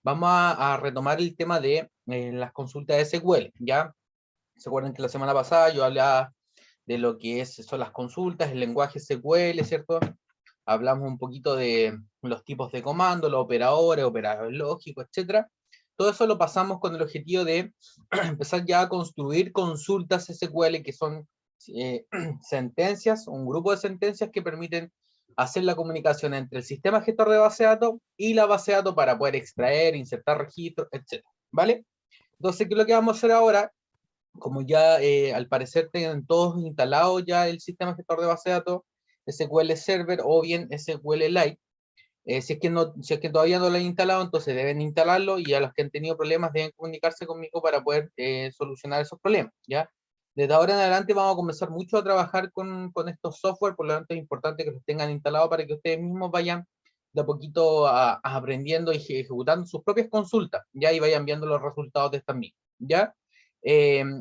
Vamos a retomar el tema de las consultas de SQL, ¿ya? ¿Se acuerdan que la semana pasada yo hablaba de lo que son las consultas, el lenguaje SQL, ¿cierto? Hablamos un poquito de los tipos de comandos, los operadores lógicos, etcétera. Todo eso lo pasamos con el objetivo de empezar ya a construir consultas SQL, que son sentencias, un grupo de sentencias que permiten hacer la comunicación entre el sistema gestor de base de datos y la base de datos para poder extraer, insertar registros, etc. ¿Vale? Entonces, ¿qué es lo que vamos a hacer ahora? Como ya al parecer tienen todos instalados ya el sistema gestor de base de datos, SQL Server o bien SQLite, si es que todavía no lo han instalado, entonces deben instalarlo, y a los que han tenido problemas deben comunicarse conmigo para poder solucionar esos problemas, ¿ya? Desde ahora en adelante vamos a comenzar mucho a trabajar con estos software, por lo tanto es importante que los tengan instalados para que ustedes mismos vayan de a poquito aprendiendo y ejecutando sus propias consultas, ¿ya? Y vayan viendo los resultados de estas mismas, ¿ya?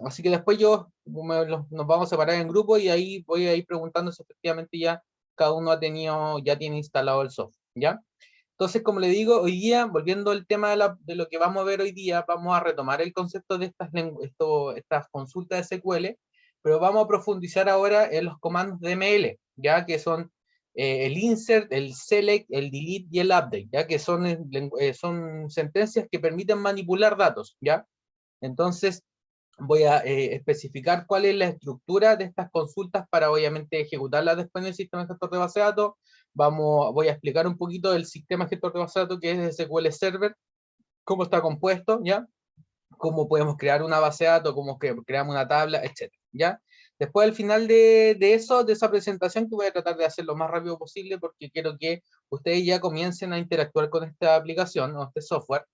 Así que después nos vamos a separar en grupo y ahí voy a ir preguntando si efectivamente ya cada uno ya tiene instalado el software, ¿ya? Entonces, como le digo, hoy día, volviendo al tema de lo que vamos a ver hoy día, vamos a retomar el concepto de estas consultas de SQL, pero vamos a profundizar ahora en los comandos de ML, ya que son el insert, el select, el delete y el update, ya que son sentencias que permiten manipular datos, ¿ya? Entonces, voy a especificar cuál es la estructura de estas consultas para obviamente ejecutarlas después en el sistema gestor de base de datos. Voy a explicar un poquito del sistema gestor de base de datos, que es SQL Server, cómo está compuesto, ¿ya? Cómo podemos crear una base de datos, cómo creamos una tabla, etc. ¿Ya? Después, al final de esa presentación, que voy a tratar de hacer lo más rápido posible, porque quiero que ustedes ya comiencen a interactuar con esta aplicación o este software.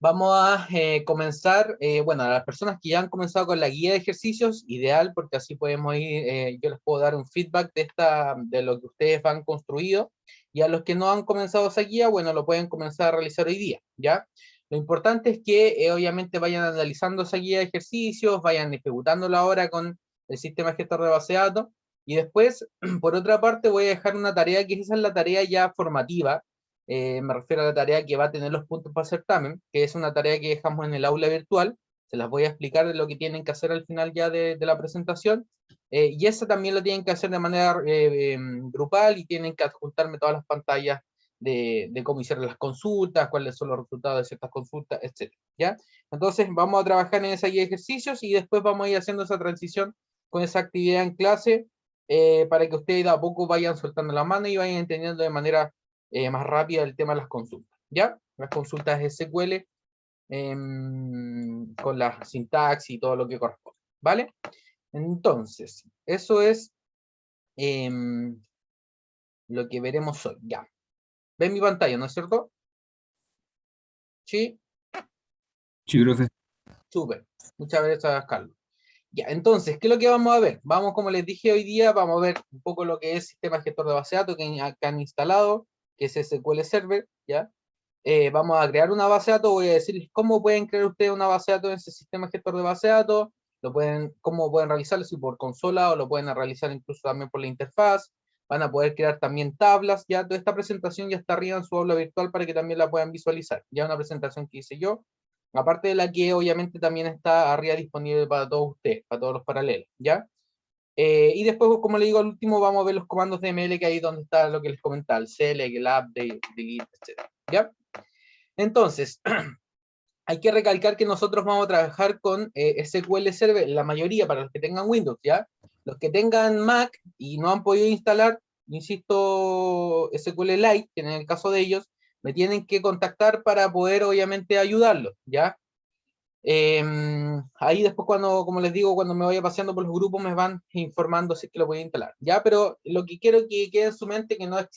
Vamos a comenzar, bueno, a las personas que ya han comenzado con la guía de ejercicios, ideal, porque así podemos ir, yo les puedo dar un feedback de lo que ustedes han construido, y a los que no han comenzado esa guía, bueno, lo pueden comenzar a realizar hoy día, ¿ya? Lo importante es que obviamente vayan analizando esa guía de ejercicios, vayan ejecutándola ahora con el sistema gestor de base de datos, y después, por otra parte, voy a dejar una tarea, que esa es la tarea ya formativa. Me refiero a la tarea que va a tener los puntos para el certamen, que es una tarea que dejamos en el aula virtual. Se las voy a explicar de lo que tienen que hacer al final ya de la presentación, y esa también la tienen que hacer de manera grupal, y tienen que adjuntarme todas las pantallas de cómo hicieron las consultas, cuáles son los resultados de ciertas consultas, etc. ¿Ya? Entonces vamos a trabajar en esa guía de ejercicios, y después vamos a ir haciendo esa transición con esa actividad en clase, para que ustedes de a poco vayan soltando la mano y vayan entendiendo de manera más rápida el tema de las consultas, ¿ya? Las consultas SQL, con la sintaxis y todo lo que corresponde, ¿vale? Entonces, eso es lo que veremos hoy, ya. ¿Ven mi pantalla, no es cierto? ¿Sí? Sí, profe. Súper. Muchas gracias, Carlos. Ya, entonces, ¿qué es lo que vamos a ver? Vamos, como les dije hoy día, vamos a ver un poco lo que es sistema gestor de base de datos que han instalado, que es SQL Server, ¿ya? Vamos a crear una base de datos. Voy a decirles cómo pueden crear ustedes una base de datos en ese sistema gestor de base de datos, cómo pueden realizarlo, si por consola, o lo pueden realizar incluso también por la interfaz. Van a poder crear también tablas. Ya toda esta presentación ya está arriba en su aula virtual para que también la puedan visualizar. Ya una presentación que hice yo, aparte de la que obviamente también está arriba disponible para todos ustedes, para todos los paralelos, ¿ya? Y después, como le digo, al último vamos a ver los comandos de ML, que ahí es donde está lo que les comentaba, el select, el update, delete, etc. ¿Ya? Entonces, hay que recalcar que nosotros vamos a trabajar con SQL Server, la mayoría para los que tengan Windows, ¿ya? Los que tengan Mac y no han podido instalar, insisto, SQLite, que en el caso de ellos, me tienen que contactar para poder, obviamente, ayudarlos, ¿ya? Ahí después, como les digo, cuando me vaya paseando por los grupos, me van informando si es que lo voy a instalar, ¿ya? Pero lo que quiero que quede en su mente, que no es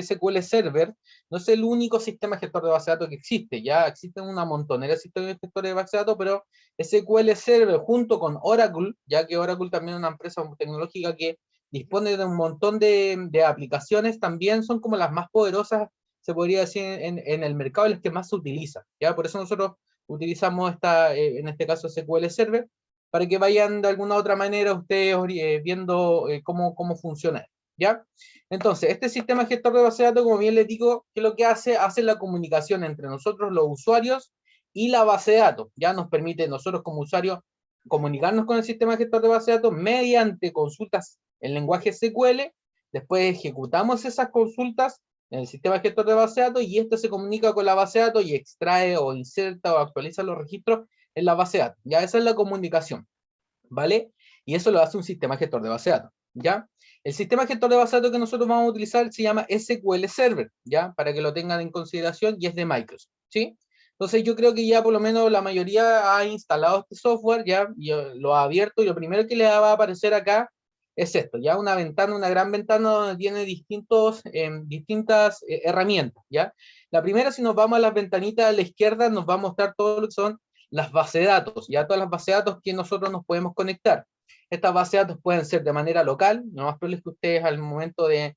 SQL Server, no es el único sistema gestor de base de datos que existe, ya existen una montonera de sistemas gestores de base de datos, pero SQL Server junto con Oracle, ya que Oracle también es una empresa tecnológica que dispone de un montón de aplicaciones, también son como las más poderosas, se podría decir, en el mercado, y las que más se utilizan, ¿ya? Por eso nosotros utilizamos en este caso SQL Server, para que vayan de alguna u otra manera ustedes viendo cómo funciona, ¿ya? Entonces, este sistema gestor de base de datos, como bien les digo, ¿qué es lo que hace? Hace la comunicación entre nosotros, los usuarios, y la base de datos. Ya nos permite nosotros como usuarios comunicarnos con el sistema gestor de base de datos mediante consultas en lenguaje SQL. Después ejecutamos esas consultas en el sistema gestor de base de datos y esto se comunica con la base de datos y extrae o inserta o actualiza los registros en la base de datos. Ya esa es la comunicación, ¿vale? Y eso lo hace un sistema gestor de base de datos, ¿ya? El sistema gestor de base de datos que nosotros vamos a utilizar se llama SQL Server, ¿ya? Para que lo tengan en consideración, y es de Microsoft, ¿sí? Entonces yo creo que ya por lo menos la mayoría ha instalado este software, ya, y lo ha abierto, y lo primero que le va a aparecer acá es esto, ya una ventana, una gran ventana donde tiene distintas herramientas, ¿ya? La primera, si nos vamos a las ventanitas a la izquierda, nos va a mostrar todo lo que son las bases de datos, ya todas las bases de datos que nosotros nos podemos conectar. Estas bases de datos pueden ser de manera local, lo más probable es que ustedes al momento de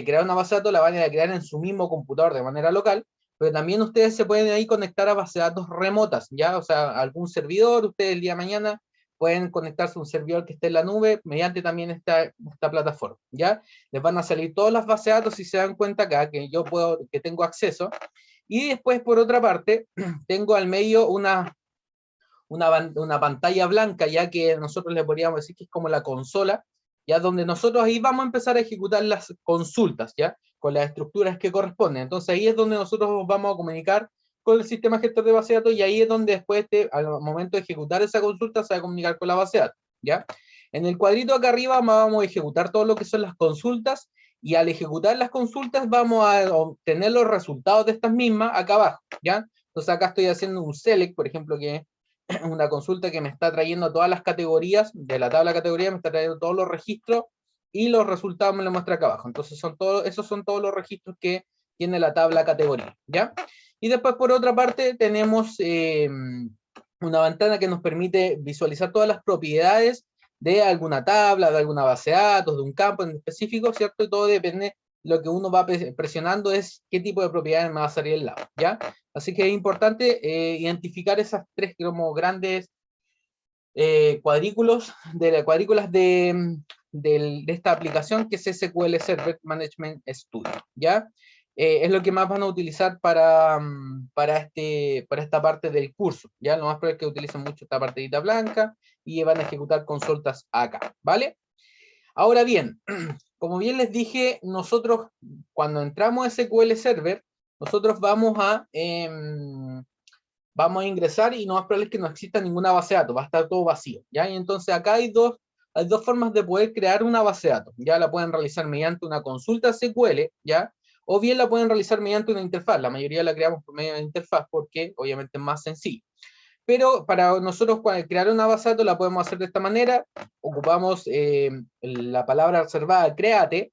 crear una base de datos la van a crear en su mismo computador de manera local, pero también ustedes se pueden ahí conectar a bases de datos remotas, ¿ya? O sea, algún servidor, ustedes el día de mañana pueden conectarse a un servidor que esté en la nube mediante también esta plataforma, ¿ya? Les van a salir todas las bases de datos, si se dan cuenta acá, que tengo acceso, y después, por otra parte, tengo al medio una pantalla blanca, ya que nosotros le podríamos decir que es como la consola, ya donde nosotros ahí vamos a empezar a ejecutar las consultas, ya, con las estructuras que corresponden. Entonces ahí es donde nosotros vamos a comunicar con el sistema gestor de base de datos, y ahí es donde después, al momento de ejecutar esa consulta, se va a comunicar con la base de datos, ¿ya? En el cuadrito acá arriba vamos a ejecutar todo lo que son las consultas, y al ejecutar las consultas vamos a obtener los resultados de estas mismas acá abajo, ¿ya? Entonces acá estoy haciendo un select, por ejemplo, que una consulta que me está trayendo todas las categorías, de la tabla de categoría me está trayendo todos los registros, y los resultados me lo muestra acá abajo. Entonces esos son todos los registros que tiene la tabla categoría, ¿ya? Y después, por otra parte, tenemos una ventana que nos permite visualizar todas las propiedades de alguna tabla, de alguna base de datos, de un campo en específico, ¿cierto? Y todo depende, lo que uno va presionando es qué tipo de propiedades me va a salir al lado, ¿ya? Así que es importante identificar esas tres como grandes cuadrículas de esta aplicación que es SQL Server Management Studio, ¿ya? Es lo que más van a utilizar para esta parte del curso, ¿ya? Lo más probable es que utilicen mucho esta partidita blanca y van a ejecutar consultas acá, ¿vale? Ahora bien, como bien les dije, nosotros cuando entramos a SQL Server, nosotros vamos a ingresar y no más probable es que no exista ninguna base de datos, va a estar todo vacío, ¿ya? Y entonces acá hay dos formas de poder crear una base de datos, ya la pueden realizar mediante una consulta SQL, ¿ya? O bien la pueden realizar mediante una interfaz, la mayoría la creamos por medio de interfaz porque obviamente es más sencillo. Pero para nosotros crear una base de datos la podemos hacer de esta manera, ocupamos la palabra reservada create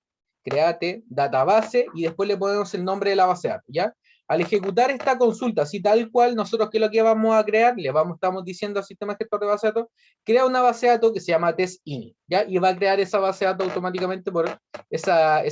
database, y después le ponemos el nombre de la base de datos, ¿ya? Al ejecutar esta consulta, así tal cual, nosotros, ¿qué es lo que vamos a crear? Estamos diciendo al sistema gestor de base de datos, crea una base de datos que se llama test-init, ¿ya? Y va a crear esa base de datos automáticamente por esa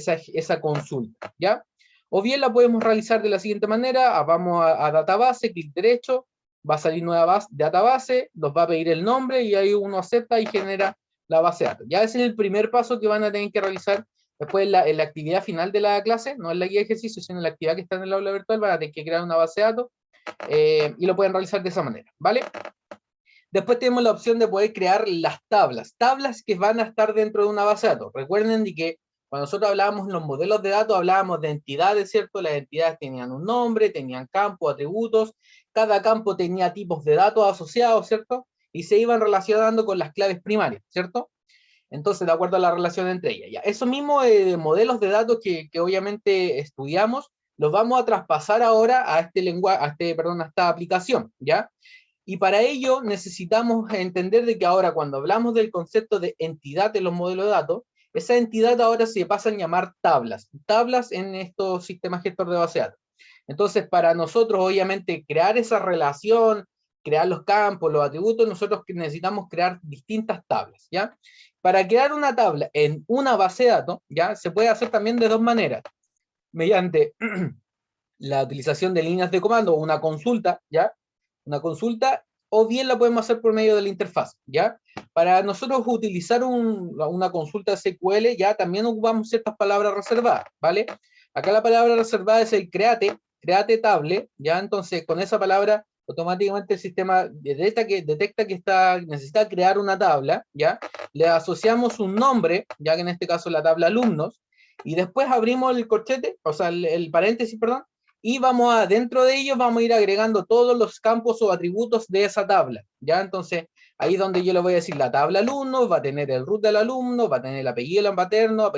consulta, ¿ya? O bien la podemos realizar de la siguiente manera, vamos a database, clic derecho, va a salir nueva database, nos va a pedir el nombre, y ahí uno acepta y genera la base de datos. Ya ese es el primer paso que van a tener que realizar. Después en la actividad final de la clase, no en la guía de ejercicio, sino en la actividad que está en el aula virtual, van a tener que crear una base de datos y lo pueden realizar de esa manera, ¿vale? Después tenemos la opción de poder crear las tablas que van a estar dentro de una base de datos. Recuerden de que cuando nosotros hablábamos en los modelos de datos, hablábamos de entidades, ¿cierto? Las entidades tenían un nombre, tenían campos, atributos, cada campo tenía tipos de datos asociados, ¿cierto? Y se iban relacionando con las claves primarias, ¿cierto? Entonces, de acuerdo a la relación entre ellas. Ya. Eso mismo modelos de datos que obviamente estudiamos, los vamos a traspasar ahora a esta aplicación, ¿ya? Y para ello necesitamos entender de que ahora cuando hablamos del concepto de entidad en los modelos de datos, esa entidad ahora se pasa a llamar tablas en estos sistemas gestor de base de datos. Entonces, para nosotros, obviamente, crear esa relación, crear los campos, los atributos, nosotros necesitamos crear distintas tablas, ¿ya? Para crear una tabla en una base de datos, ¿ya? Se puede hacer también de dos maneras. Mediante la utilización de líneas de comando o una consulta, ¿ya? Una consulta, o bien la podemos hacer por medio de la interfaz, ¿ya? Para nosotros utilizar una consulta SQL, ya también ocupamos ciertas palabras reservadas, ¿vale? Acá la palabra reservada es el create table, ¿ya? Entonces, con esa palabra, automáticamente el sistema detecta que necesita crear una tabla, ¿ya? Le asociamos un nombre, ya que en este caso la tabla alumnos, y después abrimos el corchete, o sea, el paréntesis, perdón, y dentro de ellos vamos a ir agregando todos los campos o atributos de esa tabla, ¿ya? Entonces, ahí es donde yo le voy a decir la tabla alumno, va a tener el root del alumno, va a tener el apellido materno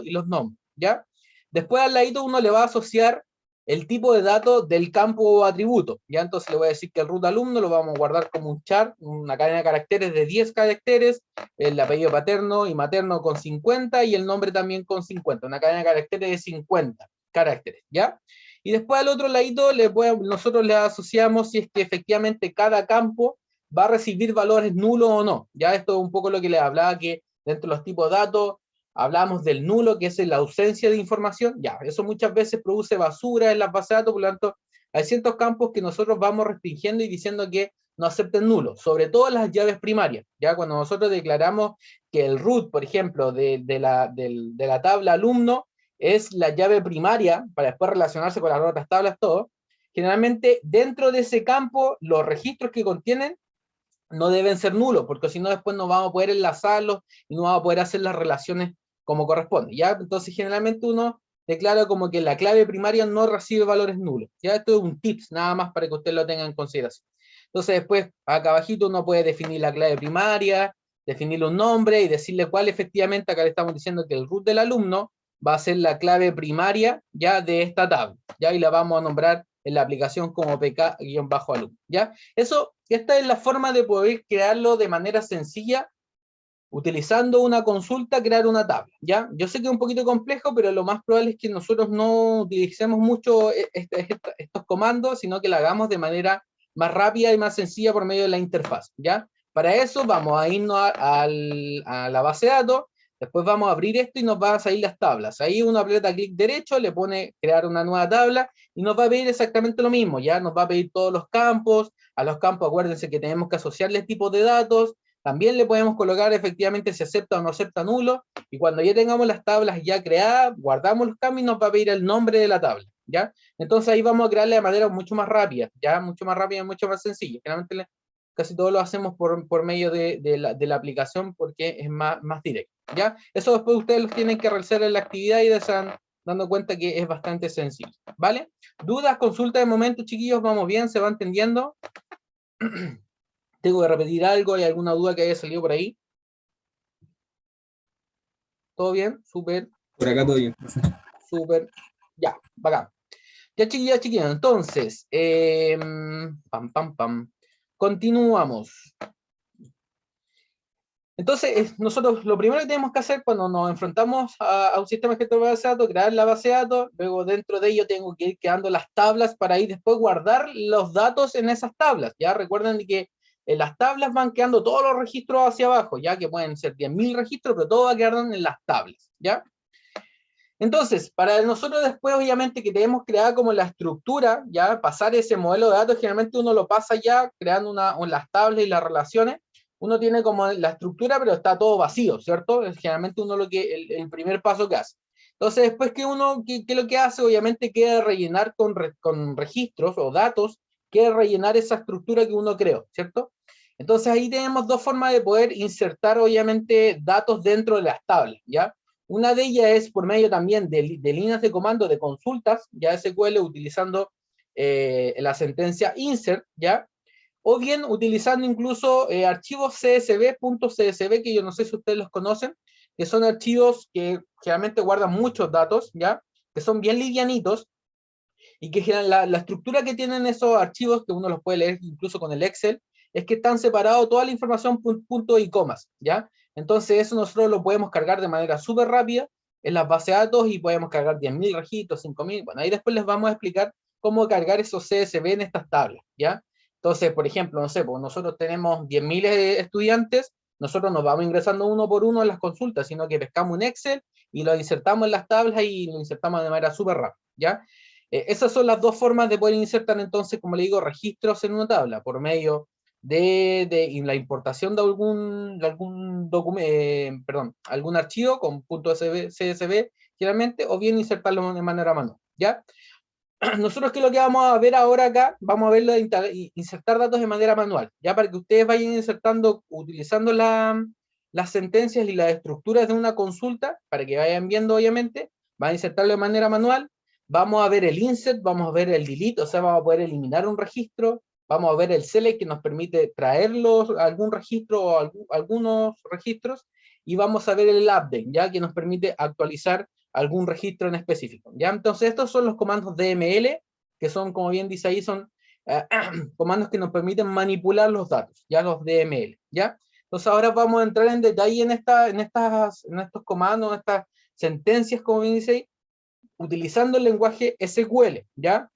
y los nombres, ¿ya? Después al ladito uno le va a asociar el tipo de datos del campo o atributo, ¿ya? Entonces le voy a decir que el root alumno lo vamos a guardar como un char, una cadena de caracteres de 10 caracteres, el apellido paterno y materno con 50 y el nombre también con 50, una cadena de caracteres de 50 caracteres, ¿ya? Y después al otro ladito nosotros le asociamos si es que efectivamente cada campo va a recibir valores nulos o no. Ya esto es un poco lo que les hablaba, que dentro de los tipos de datos hablamos del nulo, que es la ausencia de información. Ya, eso muchas veces produce basura en las bases de datos, por lo tanto, hay ciertos campos que nosotros vamos restringiendo y diciendo que no acepten nulo, sobre todo las llaves primarias. Ya cuando nosotros declaramos que el root, por ejemplo, de la tabla alumno, es la llave primaria para después relacionarse con las otras tablas, todo. Generalmente, dentro de ese campo, los registros que contienen no deben ser nulos, porque si no, después no vamos a poder enlazarlos y no vamos a poder hacer las relaciones como corresponde, ¿ya? Entonces, generalmente uno declara como que la clave primaria no recibe valores nulos, ¿ya? Esto es un tips, nada más para que usted lo tenga en consideración. Entonces, después, acá abajito, uno puede definir la clave primaria, definirle un nombre y decirle cuál efectivamente, acá le estamos diciendo que el root del alumno va a ser la clave primaria ya de esta tabla, ya, y la vamos a nombrar en la aplicación como pk-alumno, ya. Esta es la forma de poder crearlo de manera sencilla, utilizando una consulta, crear una tabla, ¿ya? Yo sé que es un poquito complejo, pero lo más probable es que nosotros no utilicemos mucho estos comandos, sino que lo hagamos de manera más rápida y más sencilla por medio de la interfaz, ¿ya? Para eso vamos a irnos a la base de datos, después vamos a abrir esto y nos van a salir las tablas. Ahí uno aprieta clic derecho, le pone crear una nueva tabla y nos va a pedir exactamente lo mismo, ¿ya? Nos va a pedir todos los campos, a los campos acuérdense que tenemos que asociarles tipos de datos, también le podemos colocar efectivamente si acepta o no acepta nulo, y cuando ya tengamos las tablas ya creadas, guardamos los cambios y nos va a pedir el nombre de la tabla, ¿ya? Entonces ahí vamos a crearla de manera mucho más rápida, ¿ya? Mucho más rápida y mucho más sencilla. Generalmente casi todo lo hacemos por medio de la aplicación porque es más directo, ¿ya? Eso después ustedes los tienen que realizar en la actividad y se van dando cuenta que es bastante sencillo, ¿vale? ¿Dudas, consultas de momento, chiquillos? ¿Vamos bien? ¿Se va entendiendo? ¿Tengo que repetir algo? ¿Hay alguna duda que haya salido por ahí? ¿Todo bien? Súper, Por acá todo bien. súper. Ya, bacán. Ya, chiquillas, chiquillas. Entonces, pam. Continuamos. Entonces, nosotros lo primero que tenemos que hacer cuando nos enfrentamos a un sistema gestor de base de datos, crear la base de datos, luego dentro de ello tengo que ir creando las tablas para ir después guardar los datos en esas tablas. Ya recuerden que en las tablas van quedando todos los registros hacia abajo, ya que pueden ser 10.000 registros, pero todo va quedando en las tablas, ¿ya? Entonces, para nosotros después, obviamente, que tenemos creada como la estructura, ya pasar ese modelo de datos, generalmente uno lo pasa ya creando las tablas y las relaciones, uno tiene como la estructura, pero está todo vacío, ¿cierto? Es generalmente uno el primer paso que hace. Entonces, después que uno, ¿qué lo que hace? Obviamente queda rellenar con registros o datos, queda rellenar esa estructura que uno creó, ¿cierto? Entonces ahí tenemos dos formas de poder insertar, obviamente, datos dentro de las tablas, ¿ya? Una de ellas es por medio también de líneas de comando de consultas, ya SQL utilizando la sentencia insert, ¿ya? O bien utilizando incluso archivos csv.csv, que yo no sé si ustedes los conocen, que son archivos que generalmente guardan muchos datos, ¿ya? Que son bien livianitos, y que la estructura que tienen esos archivos, que uno los puede leer incluso con el Excel, es que están separados toda la información punto y comas, ¿ya? Entonces eso nosotros lo podemos cargar de manera súper rápida en las bases de datos y podemos cargar 10.000 registros, 5.000, bueno, ahí después les vamos a explicar cómo cargar esos CSV en estas tablas, ¿ya? Entonces, por ejemplo, no sé, pues nosotros tenemos 10.000 estudiantes, nosotros nos vamos ingresando uno por uno en las consultas, sino que pescamos un Excel y lo insertamos en las tablas y lo insertamos de manera súper rápida, ¿ya? Esas son las dos formas de poder insertar entonces, como le digo, registros en una tabla, por medio de la importación de algún documento, perdón, algún archivo con .csv generalmente, o bien insertarlo de manera manual, ¿ya? Nosotros, ¿qué es lo que vamos a ver ahora acá? Vamos a verlo de insertar datos de manera manual, ya para que ustedes vayan insertando, utilizando las sentencias y las estructuras de una consulta, para que vayan viendo, obviamente, van a insertarlo de manera manual, vamos a ver el insert, vamos a ver el delete, o sea, vamos a poder eliminar un registro, vamos a ver el select, que nos permite traerlos a algún registro o algunos registros, y vamos a ver el update, ya que nos permite actualizar algún registro en específico, ¿ya? Entonces, estos son los comandos DML, que son, como bien dice ahí, son comandos que nos permiten manipular los datos, ya los DML, ¿ya? Entonces, ahora vamos a entrar en detalle en estos comandos, en estas sentencias, como bien dice ahí, utilizando el lenguaje SQL, ¿ya?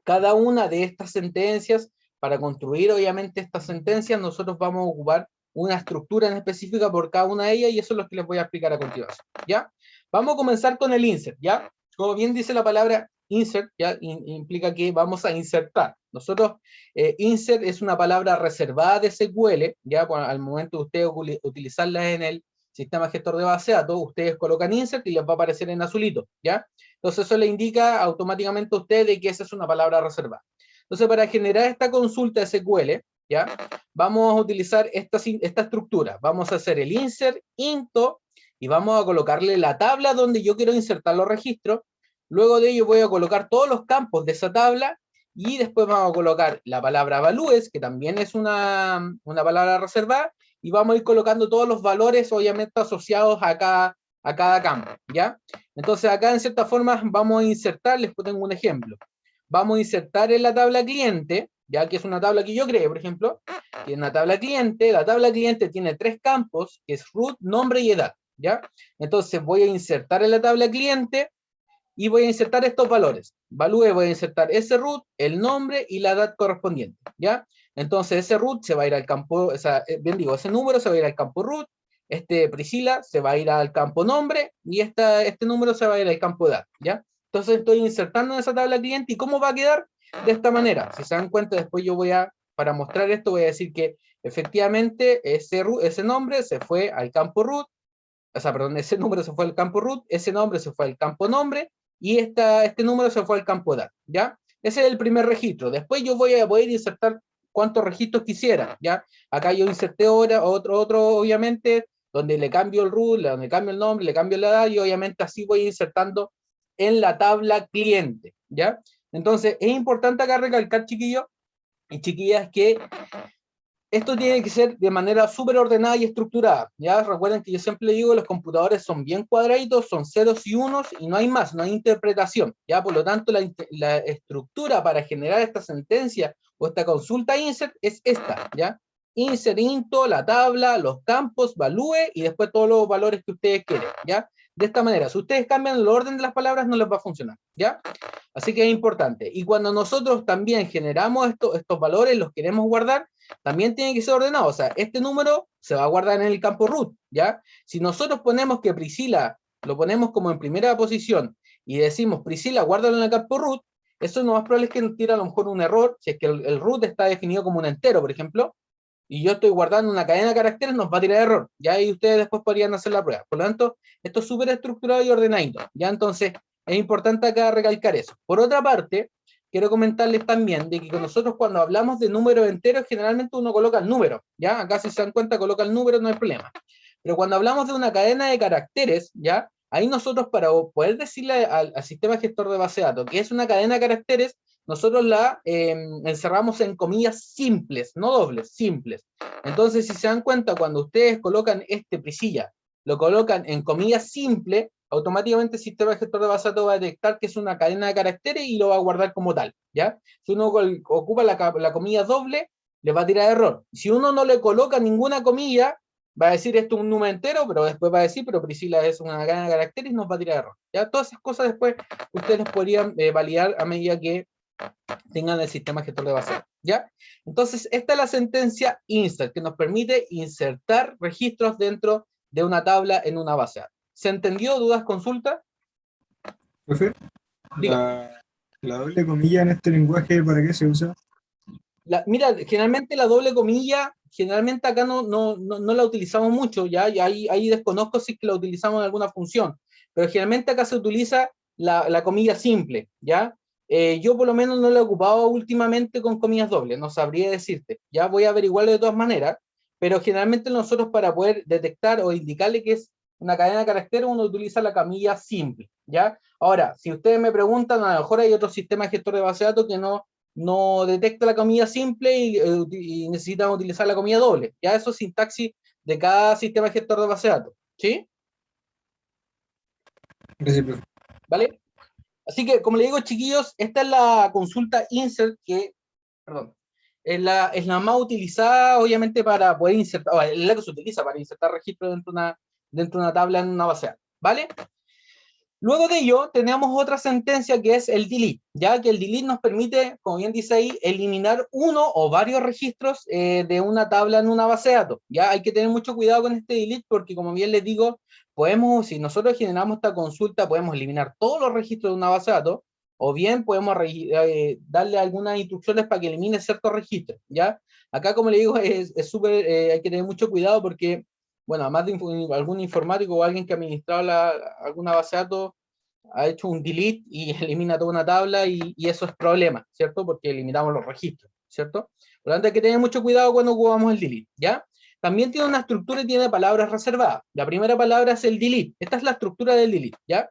Cada una de estas sentencias, para construir, obviamente, estas sentencias, nosotros vamos a ocupar una estructura en específica por cada una de ellas, y eso es lo que les voy a explicar a continuación, ¿ya? Vamos a comenzar con el insert, ¿ya? Como bien dice la palabra insert, ¿ya? Implica que vamos a insertar. Nosotros, insert es una palabra reservada de SQL, ¿ya? Al momento de ustedes utilizarla en el sistema gestor de base de datos, ustedes colocan insert y les va a aparecer en azulito, ¿ya? Entonces eso le indica automáticamente a ustedes de que esa es una palabra reservada. Entonces, para generar esta consulta SQL, ¿ya? Vamos a utilizar esta estructura. Vamos a hacer el insert, into, y vamos a colocarle la tabla donde yo quiero insertar los registros. Luego de ello voy a colocar todos los campos de esa tabla, y después vamos a colocar la palabra values, que también es una palabra reservada, y vamos a ir colocando todos los valores, obviamente, asociados a cada campo, ¿ya? Entonces acá, en cierta forma, vamos a insertar, les tengo un ejemplo. Vamos a insertar en la tabla cliente, ya que es una tabla que yo creé, por ejemplo, que es una tabla cliente. La tabla cliente tiene 3 campos, que es root, nombre y edad, ¿ya? Entonces voy a insertar en la tabla cliente, y voy a insertar estos valores. Value, voy a insertar ese root, el nombre y la edad correspondiente, ¿ya? Entonces ese root se va a ir al campo, ese número se va a ir al campo root, Priscila se va a ir al campo nombre, y este número se va a ir al campo edad, ¿ya? Entonces estoy insertando en esa tabla cliente, ¿y cómo va a quedar? De esta manera. Si se dan cuenta, después yo para mostrar esto, voy a decir que efectivamente ese nombre se fue al campo root, ese número se fue al campo root, ese nombre se fue al campo nombre, y este número se fue al campo edad, ¿ya? Ese es el primer registro. Después yo voy a poder insertar cuántos registros quisiera, ¿ya? Acá yo inserté ahora otro, obviamente, donde le cambio el root, donde cambio el nombre, le cambio la edad, y obviamente así voy insertando en la tabla cliente, ¿ya? Entonces, es importante acá recalcar, chiquillos y chiquillas, que esto tiene que ser de manera súper ordenada y estructurada, ¿ya? Recuerden que yo siempre digo, los computadores son bien cuadraditos, son ceros y unos, y no hay más, no hay interpretación, ¿ya? Por lo tanto, la estructura para generar esta sentencia o esta consulta insert es esta, ¿ya? Insert, into, la tabla, los campos, value, y después todos los valores que ustedes quieren, ¿ya? De esta manera, si ustedes cambian el orden de las palabras, no les va a funcionar, ¿ya? Así que es importante. Y cuando nosotros también generamos estos valores, los queremos guardar, también tiene que ser ordenado. O sea, este número se va a guardar en el campo root, ¿ya? Si nosotros ponemos que Priscila lo ponemos como en primera posición y decimos Priscila, guárdalo en el campo root, eso lo más probable es que nos tire a lo mejor un error, si es que el root está definido como un entero, por ejemplo, y yo estoy guardando una cadena de caracteres, nos va a tirar error, ¿ya? Y ustedes después podrían hacer la prueba. Por lo tanto, esto es súper estructurado y ordenadito, ¿ya? Entonces, es importante acá recalcar eso. Por otra parte, quiero comentarles también de que nosotros, cuando hablamos de números enteros, generalmente uno coloca el número, ¿ya? Acá, si se dan cuenta, coloca el número, no hay problema. Pero cuando hablamos de una cadena de caracteres, ¿ya? Ahí nosotros, para poder decirle al sistema gestor de base de datos que es una cadena de caracteres, nosotros la encerramos en comillas simples, no dobles, simples. Entonces, si se dan cuenta, cuando ustedes colocan Priscilla, lo colocan en comillas simple, automáticamente el sistema gestor de base de datos va a detectar que es una cadena de caracteres y lo va a guardar como tal, ¿ya? Si uno ocupa la comilla doble, le va a tirar error. Si uno no le coloca ninguna comilla, va a decir esto es un número entero, pero después va a decir, pero Priscila es una cadena de caracteres y nos va a tirar error, ¿ya? Todas esas cosas después ustedes podrían validar a medida que tengan el sistema gestor de base, ¿ya? Entonces, esta es la sentencia insert, que nos permite insertar registros dentro de una tabla en una base. ¿Se entendió? ¿Dudas, consulta? Profe, Dígame. la doble comilla en este lenguaje, ¿para qué se usa? Mira, generalmente la doble comilla, generalmente acá no la utilizamos mucho, ¿ya? Y ahí desconozco si es que la utilizamos en alguna función, pero generalmente acá se utiliza la comilla simple, ¿ya? Yo por lo menos no la he ocupado últimamente con comillas dobles, no sabría decirte, ya voy a averiguarlo de todas maneras, pero generalmente nosotros para poder detectar o indicarle que es una cadena de caracteres, uno utiliza la camilla simple, ¿ya? Ahora, si ustedes me preguntan, a lo mejor hay otro sistema de gestor de base de datos que no detecta la comilla simple y necesitan utilizar la comilla doble. Ya eso es sintaxis de cada sistema gestor de base de datos. ¿Sí? Gracias, profe. ¿Vale? Así que, como le digo, chiquillos, esta es la consulta insert que, perdón, es la más utilizada, obviamente, para poder insertar, es la que se utiliza para insertar registros dentro de una tabla en una base de datos. ¿Vale? Luego de ello, tenemos otra sentencia que es el delete, ya que el delete nos permite, como bien dice ahí, eliminar uno o varios registros de una tabla en una base de datos. Ya hay que tener mucho cuidado con este delete porque, como bien les digo, si nosotros generamos esta consulta, podemos eliminar todos los registros de una base de datos, o bien podemos darle algunas instrucciones para que elimine ciertos registros. Ya acá, como le digo, es súper, hay que tener mucho cuidado porque bueno, además de algún informático o alguien que ha administrado alguna base de datos, ha hecho un delete y elimina toda una tabla y eso es problema, ¿cierto? Porque eliminamos los registros, ¿cierto? Por lo tanto, hay que tener mucho cuidado cuando ocupamos el delete, ¿ya? También tiene una estructura y tiene palabras reservadas. La primera palabra es el delete. Esta es la estructura del delete, ¿ya?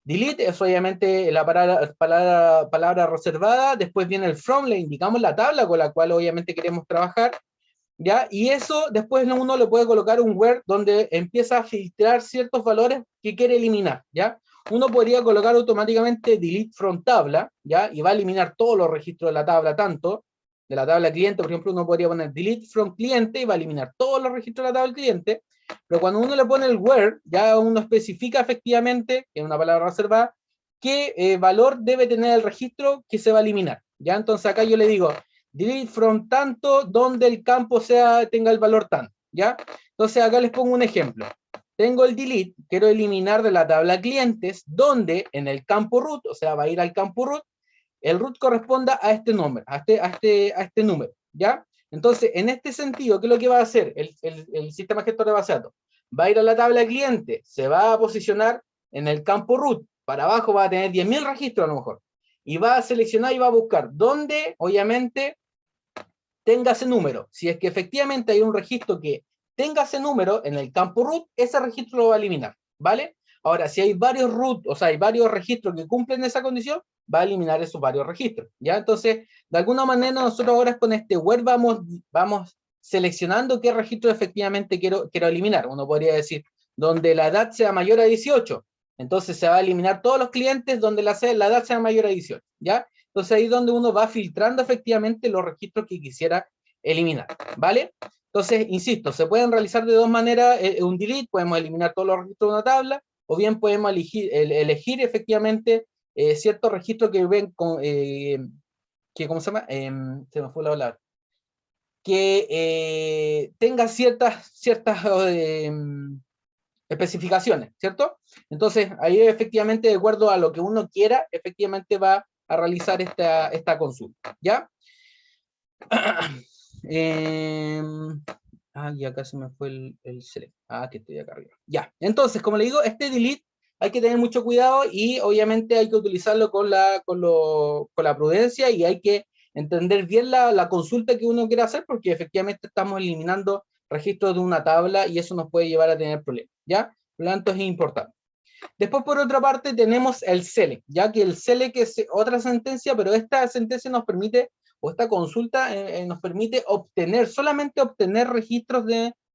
Delete es obviamente la palabra reservada, después viene el from, le indicamos la tabla con la cual obviamente queremos trabajar, ¿ya? Y eso después uno le puede colocar un where donde empieza a filtrar ciertos valores que quiere eliminar, ¿ya? Uno podría colocar automáticamente delete from tabla, ¿ya? Y va a eliminar todos los registros de la tabla, tanto de la tabla cliente, por ejemplo, uno podría poner delete from cliente y va a eliminar todos los registros de la tabla cliente, pero cuando uno le pone el where, ya uno especifica efectivamente, que es una palabra reservada, qué valor debe tener el registro que se va a eliminar, ¿ya? Entonces acá yo le digo, delete from tanto donde el campo tenga el valor tanto, ¿ya? Entonces acá les pongo un ejemplo. Tengo el delete, quiero eliminar de la tabla clientes, donde en el campo root, o sea, va a ir al campo root, el root corresponda a este número, a este número, ¿ya? Entonces, en este sentido, ¿qué es lo que va a hacer el sistema gestor de base de datos? Va a ir a la tabla cliente, se va a posicionar en el campo root, para abajo va a tener 10.000 registros a lo mejor, y va a seleccionar y va a buscar dónde, obviamente, tenga ese número. Si es que efectivamente hay un registro que tenga ese número en el campo root, ese registro lo va a eliminar, ¿vale? Ahora, si hay varios root, o sea, hay varios registros que cumplen esa condición, va a eliminar esos varios registros, ¿ya? Entonces, de alguna manera, nosotros ahora con este where vamos seleccionando qué registro efectivamente quiero eliminar. Uno podría decir, donde la edad sea mayor a 18, entonces se va a eliminar todos los clientes donde la edad sea mayor a 18, ¿ya? Entonces ahí es donde uno va filtrando efectivamente los registros que quisiera eliminar, ¿vale? Entonces, insisto, se pueden realizar de dos maneras un delete, podemos eliminar todos los registros de una tabla, o bien podemos elegir efectivamente ciertos registros que ven con, que, ¿cómo se llama? Se me fue la palabra. Que tenga ciertas especificaciones, ¿cierto? Entonces, ahí efectivamente, de acuerdo a lo que uno quiera, efectivamente va a realizar esta consulta, ¿ya? Y acá se me fue el select. Que estoy acá arriba. Ya, entonces, como le digo, este delete hay que tener mucho cuidado y obviamente hay que utilizarlo con la prudencia y hay que entender bien la consulta que uno quiere hacer porque efectivamente estamos eliminando registros de una tabla y eso nos puede llevar a tener problemas, ¿ya? Por lo tanto, es importante. Después, por otra parte, tenemos el select, ya que el select es otra sentencia, pero esta sentencia nos permite, o esta consulta nos permite solamente obtener registros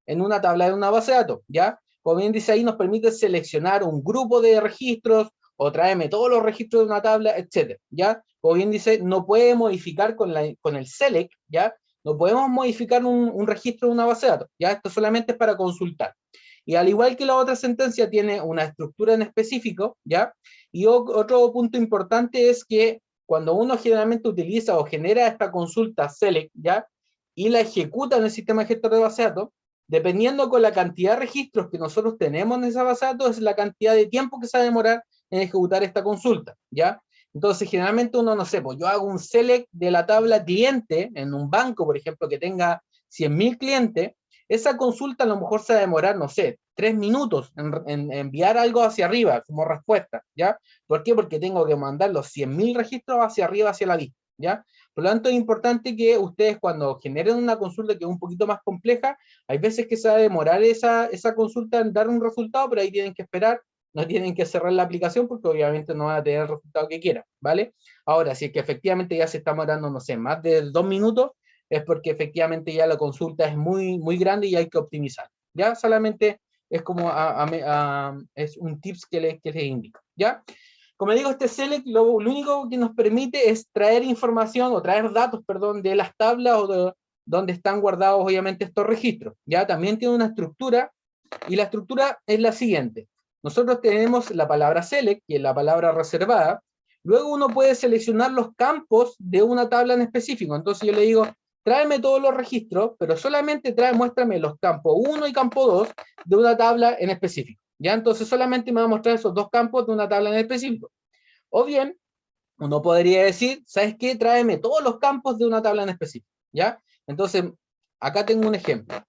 en una tabla de una base de datos, ¿ya? Como bien dice ahí, nos permite seleccionar un grupo de registros, o tráeme todos los registros de una tabla, etcétera, ¿ya? Como bien dice, no puede modificar con el select, ¿ya? No podemos modificar un registro de una base de datos, ¿ya? Esto solamente es para consultar. Y al igual que la otra sentencia tiene una estructura en específico, ¿ya? Y otro punto importante es que cuando uno generalmente utiliza o genera esta consulta select, ¿ya? Y la ejecuta en el sistema gestor de base de datos, dependiendo con la cantidad de registros que nosotros tenemos en esa base de datos, es la cantidad de tiempo que se va a demorar en ejecutar esta consulta, ¿ya? Entonces, generalmente uno, no sé, pues yo hago un select de la tabla cliente en un banco, por ejemplo, que tenga 100.000 clientes, esa consulta a lo mejor se va a demorar, no sé, 3 minutos en enviar algo hacia arriba como respuesta, ¿ya? ¿Por qué? Porque tengo que mandar los 100.000 registros hacia arriba, hacia la vista, ¿ya? Por lo tanto, es importante que ustedes cuando generen una consulta que es un poquito más compleja, hay veces que se va a demorar esa consulta en dar un resultado, pero ahí tienen que esperar, no tienen que cerrar la aplicación porque obviamente no van a tener el resultado que quieran, ¿vale? Ahora, si es que efectivamente ya se está demorando, no sé, más de 2 minutos, es porque efectivamente ya la consulta es muy, muy grande y hay que optimizar. Ya solamente es como es un tips que les indico, ¿ya? Como digo, este select lo único que nos permite es traer información o traer datos, perdón, de las tablas o de donde están guardados obviamente estos registros. Ya también tiene una estructura y la estructura es la siguiente. Nosotros tenemos la palabra select, que es la palabra reservada. Luego uno puede seleccionar los campos de una tabla en específico. Entonces yo le digo, tráeme todos los registros, pero solamente muéstrame los campos 1 y campo 2 de una tabla en específico. ¿Ya? Entonces solamente me va a mostrar esos dos campos de una tabla en específico. O bien, uno podría decir, ¿sabes qué? Tráeme todos los campos de una tabla en específico. ¿Ya? Entonces, acá tengo un ejemplo.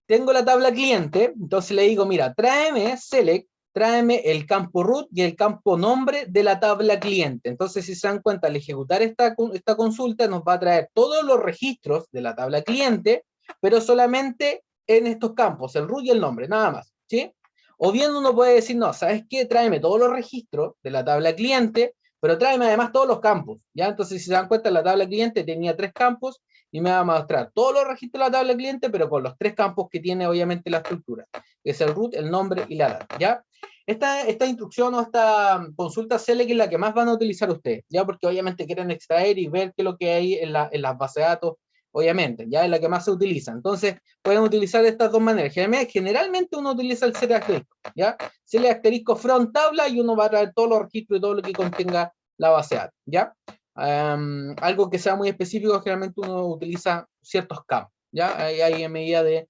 Tengo la tabla cliente, entonces le digo, mira, tráeme select, tráeme el campo root y el campo nombre de la tabla cliente. Entonces, si se dan cuenta, al ejecutar esta consulta nos va a traer todos los registros de la tabla cliente, pero solamente en estos campos, el root y el nombre, nada más, ¿sí? O bien uno puede decir, no, ¿sabes qué? Tráeme todos los registros de la tabla cliente, pero tráeme además todos los campos, ¿ya? Entonces, si se dan cuenta, la tabla cliente tenía 3 campos, y me va a mostrar todos los registros de la tabla cliente, pero con los 3 campos que tiene obviamente la estructura, que es el root, el nombre y la data, ¿ya? Esta instrucción o esta consulta select es la que más van a utilizar ustedes, ¿ya? Porque obviamente quieren extraer y ver qué es lo que hay en las bases de datos, obviamente, ¿ya? Es la que más se utiliza. Entonces, pueden utilizar de estas dos maneras. Generalmente uno utiliza el select asterisco, ¿ya? Select asterisco front tabla y uno va a traer todos los registros y todo lo que contenga la base de datos, ¿ya? Algo que sea muy específico, generalmente uno utiliza ciertos campos, ¿ya? Ahí en medida de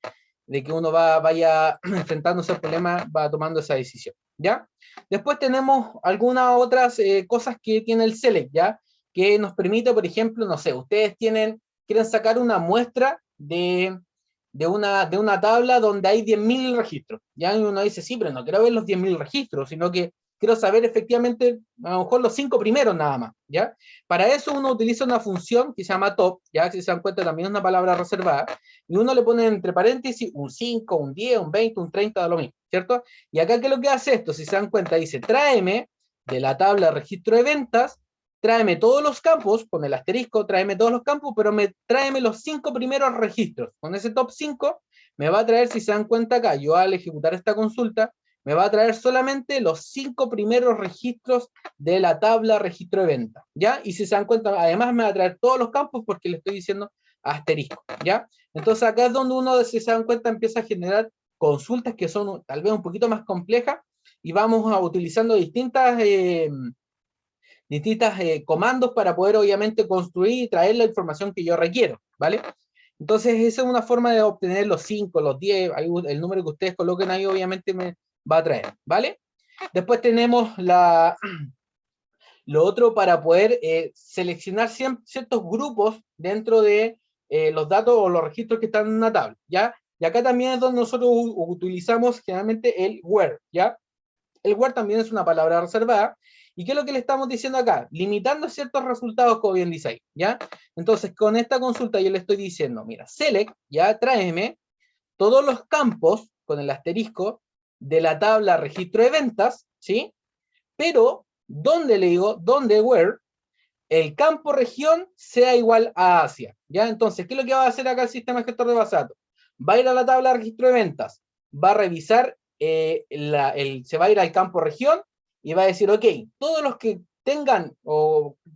que uno vaya enfrentándose al problema, va tomando esa decisión, ¿ya? Después tenemos algunas otras cosas que tiene el select, ¿ya? Que nos permite, por ejemplo, no sé, ustedes quieren sacar una muestra de una tabla donde hay 10.000 registros, ¿ya? Y uno dice, sí, pero no quiero ver los 10.000 registros, sino que quiero saber efectivamente, a lo mejor los 5 primeros nada más, ¿ya? Para eso uno utiliza una función que se llama top, ¿ya? Si se dan cuenta también es una palabra reservada, y uno le pone entre paréntesis un 5, un 10, un 20, un 30, da lo mismo, ¿cierto? Y acá, ¿qué es lo que hace esto? Si se dan cuenta, dice, tráeme de la tabla registro de ventas, tráeme todos los campos, con el asterisco, tráeme todos los campos, pero tráeme los 5 primeros registros. Con ese top 5 me va a traer, si se dan cuenta acá, yo al ejecutar esta consulta, me va a traer solamente los 5 primeros registros de la tabla registro de venta, ¿ya? Y si se dan cuenta, además me va a traer todos los campos porque le estoy diciendo asterisco, ¿ya? Entonces acá es donde uno, si se dan cuenta, empieza a generar consultas que son tal vez un poquito más complejas y vamos utilizando distintas comandos para poder obviamente construir y traer la información que yo requiero, ¿vale? Entonces esa es una forma de obtener los 5, los 10, el número que ustedes coloquen ahí obviamente me va a traer, ¿vale? Después tenemos lo otro para poder seleccionar ciertos grupos dentro de los datos o los registros que están en una tabla, ¿ya? Y acá también es donde nosotros utilizamos generalmente el where, ¿ya? El where también es una palabra reservada. ¿Y qué es lo que le estamos diciendo acá? Limitando ciertos resultados, como bien dice ahí, ¿ya? Entonces, con esta consulta yo le estoy diciendo, mira, select, ya tráeme todos los campos con el asterisco de la tabla registro de ventas, ¿sí? Pero, ¿dónde le digo? ¿Dónde, where? El campo región sea igual a Asia, ¿ya? Entonces, ¿qué es lo que va a hacer acá el sistema gestor de base de datos? Va a ir a la tabla de registro de ventas, va a revisar, se va a ir al campo región y va a decir, ok, todos los que tengan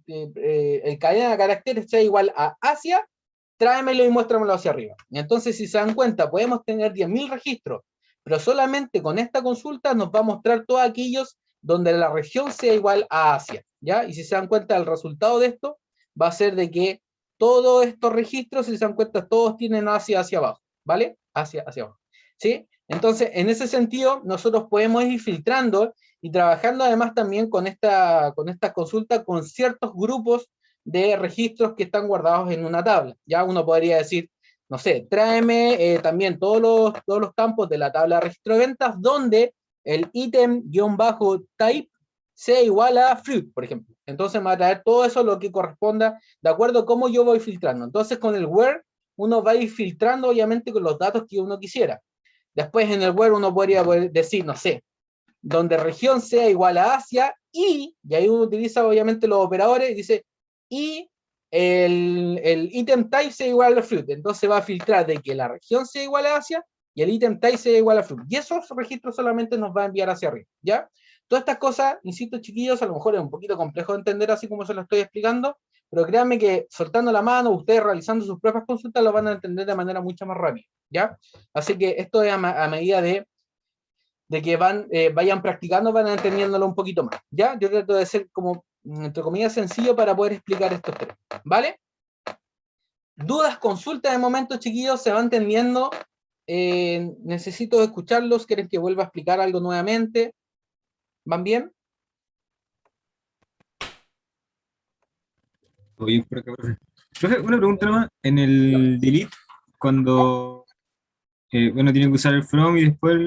el cadena de caracteres sea igual a Asia, tráemelo y muéstramelo hacia arriba. Y entonces, si se dan cuenta, podemos tener 10.000 registros, pero solamente con esta consulta nos va a mostrar todos aquellos donde la región sea igual a Asia, ¿ya? Y si se dan cuenta, el resultado de esto va a ser de que todos estos registros, si se dan cuenta, todos tienen Asia hacia abajo, ¿vale? Hacia abajo, ¿sí? Entonces, en ese sentido, nosotros podemos ir filtrando y trabajando además también con esta consulta con ciertos grupos de registros que están guardados en una tabla. Ya uno podría decir, no sé, tráeme también todos los campos de la tabla de registro de ventas donde el ítem-type sea igual a fruit, por ejemplo. Entonces me va a traer todo eso lo que corresponda de acuerdo a cómo yo voy filtrando. Entonces con el where uno va a ir filtrando obviamente con los datos que uno quisiera. Después en el where uno podría decir, no sé, donde región sea igual a Asia y ahí uno utiliza obviamente los operadores y dice, y el item type sea igual a fruit. Entonces va a filtrar de que la región sea igual a Asia y el item type sea igual a fruit. Y esos registros solamente nos va a enviar hacia arriba, ¿ya? Todas estas cosas, insisto, chiquillos, a lo mejor es un poquito complejo de entender así como se lo estoy explicando, pero créanme que soltando la mano, ustedes realizando sus propias consultas, lo van a entender de manera mucho más rápida, ¿ya? Así que esto es a medida de que vayan practicando, van entendiéndolo un poquito más, ¿ya? Yo trato de ser como, entre comillas, sencillo para poder explicar estos temas, ¿vale? Dudas, consultas de momento, chiquillos, se van entendiendo. Necesito escucharlos, ¿quieren que vuelva a explicar algo nuevamente? ¿Van bien? Oye, por acá, profe. Profe, una pregunta nomás. En el delete, cuando, bueno, tiene que usar el from y después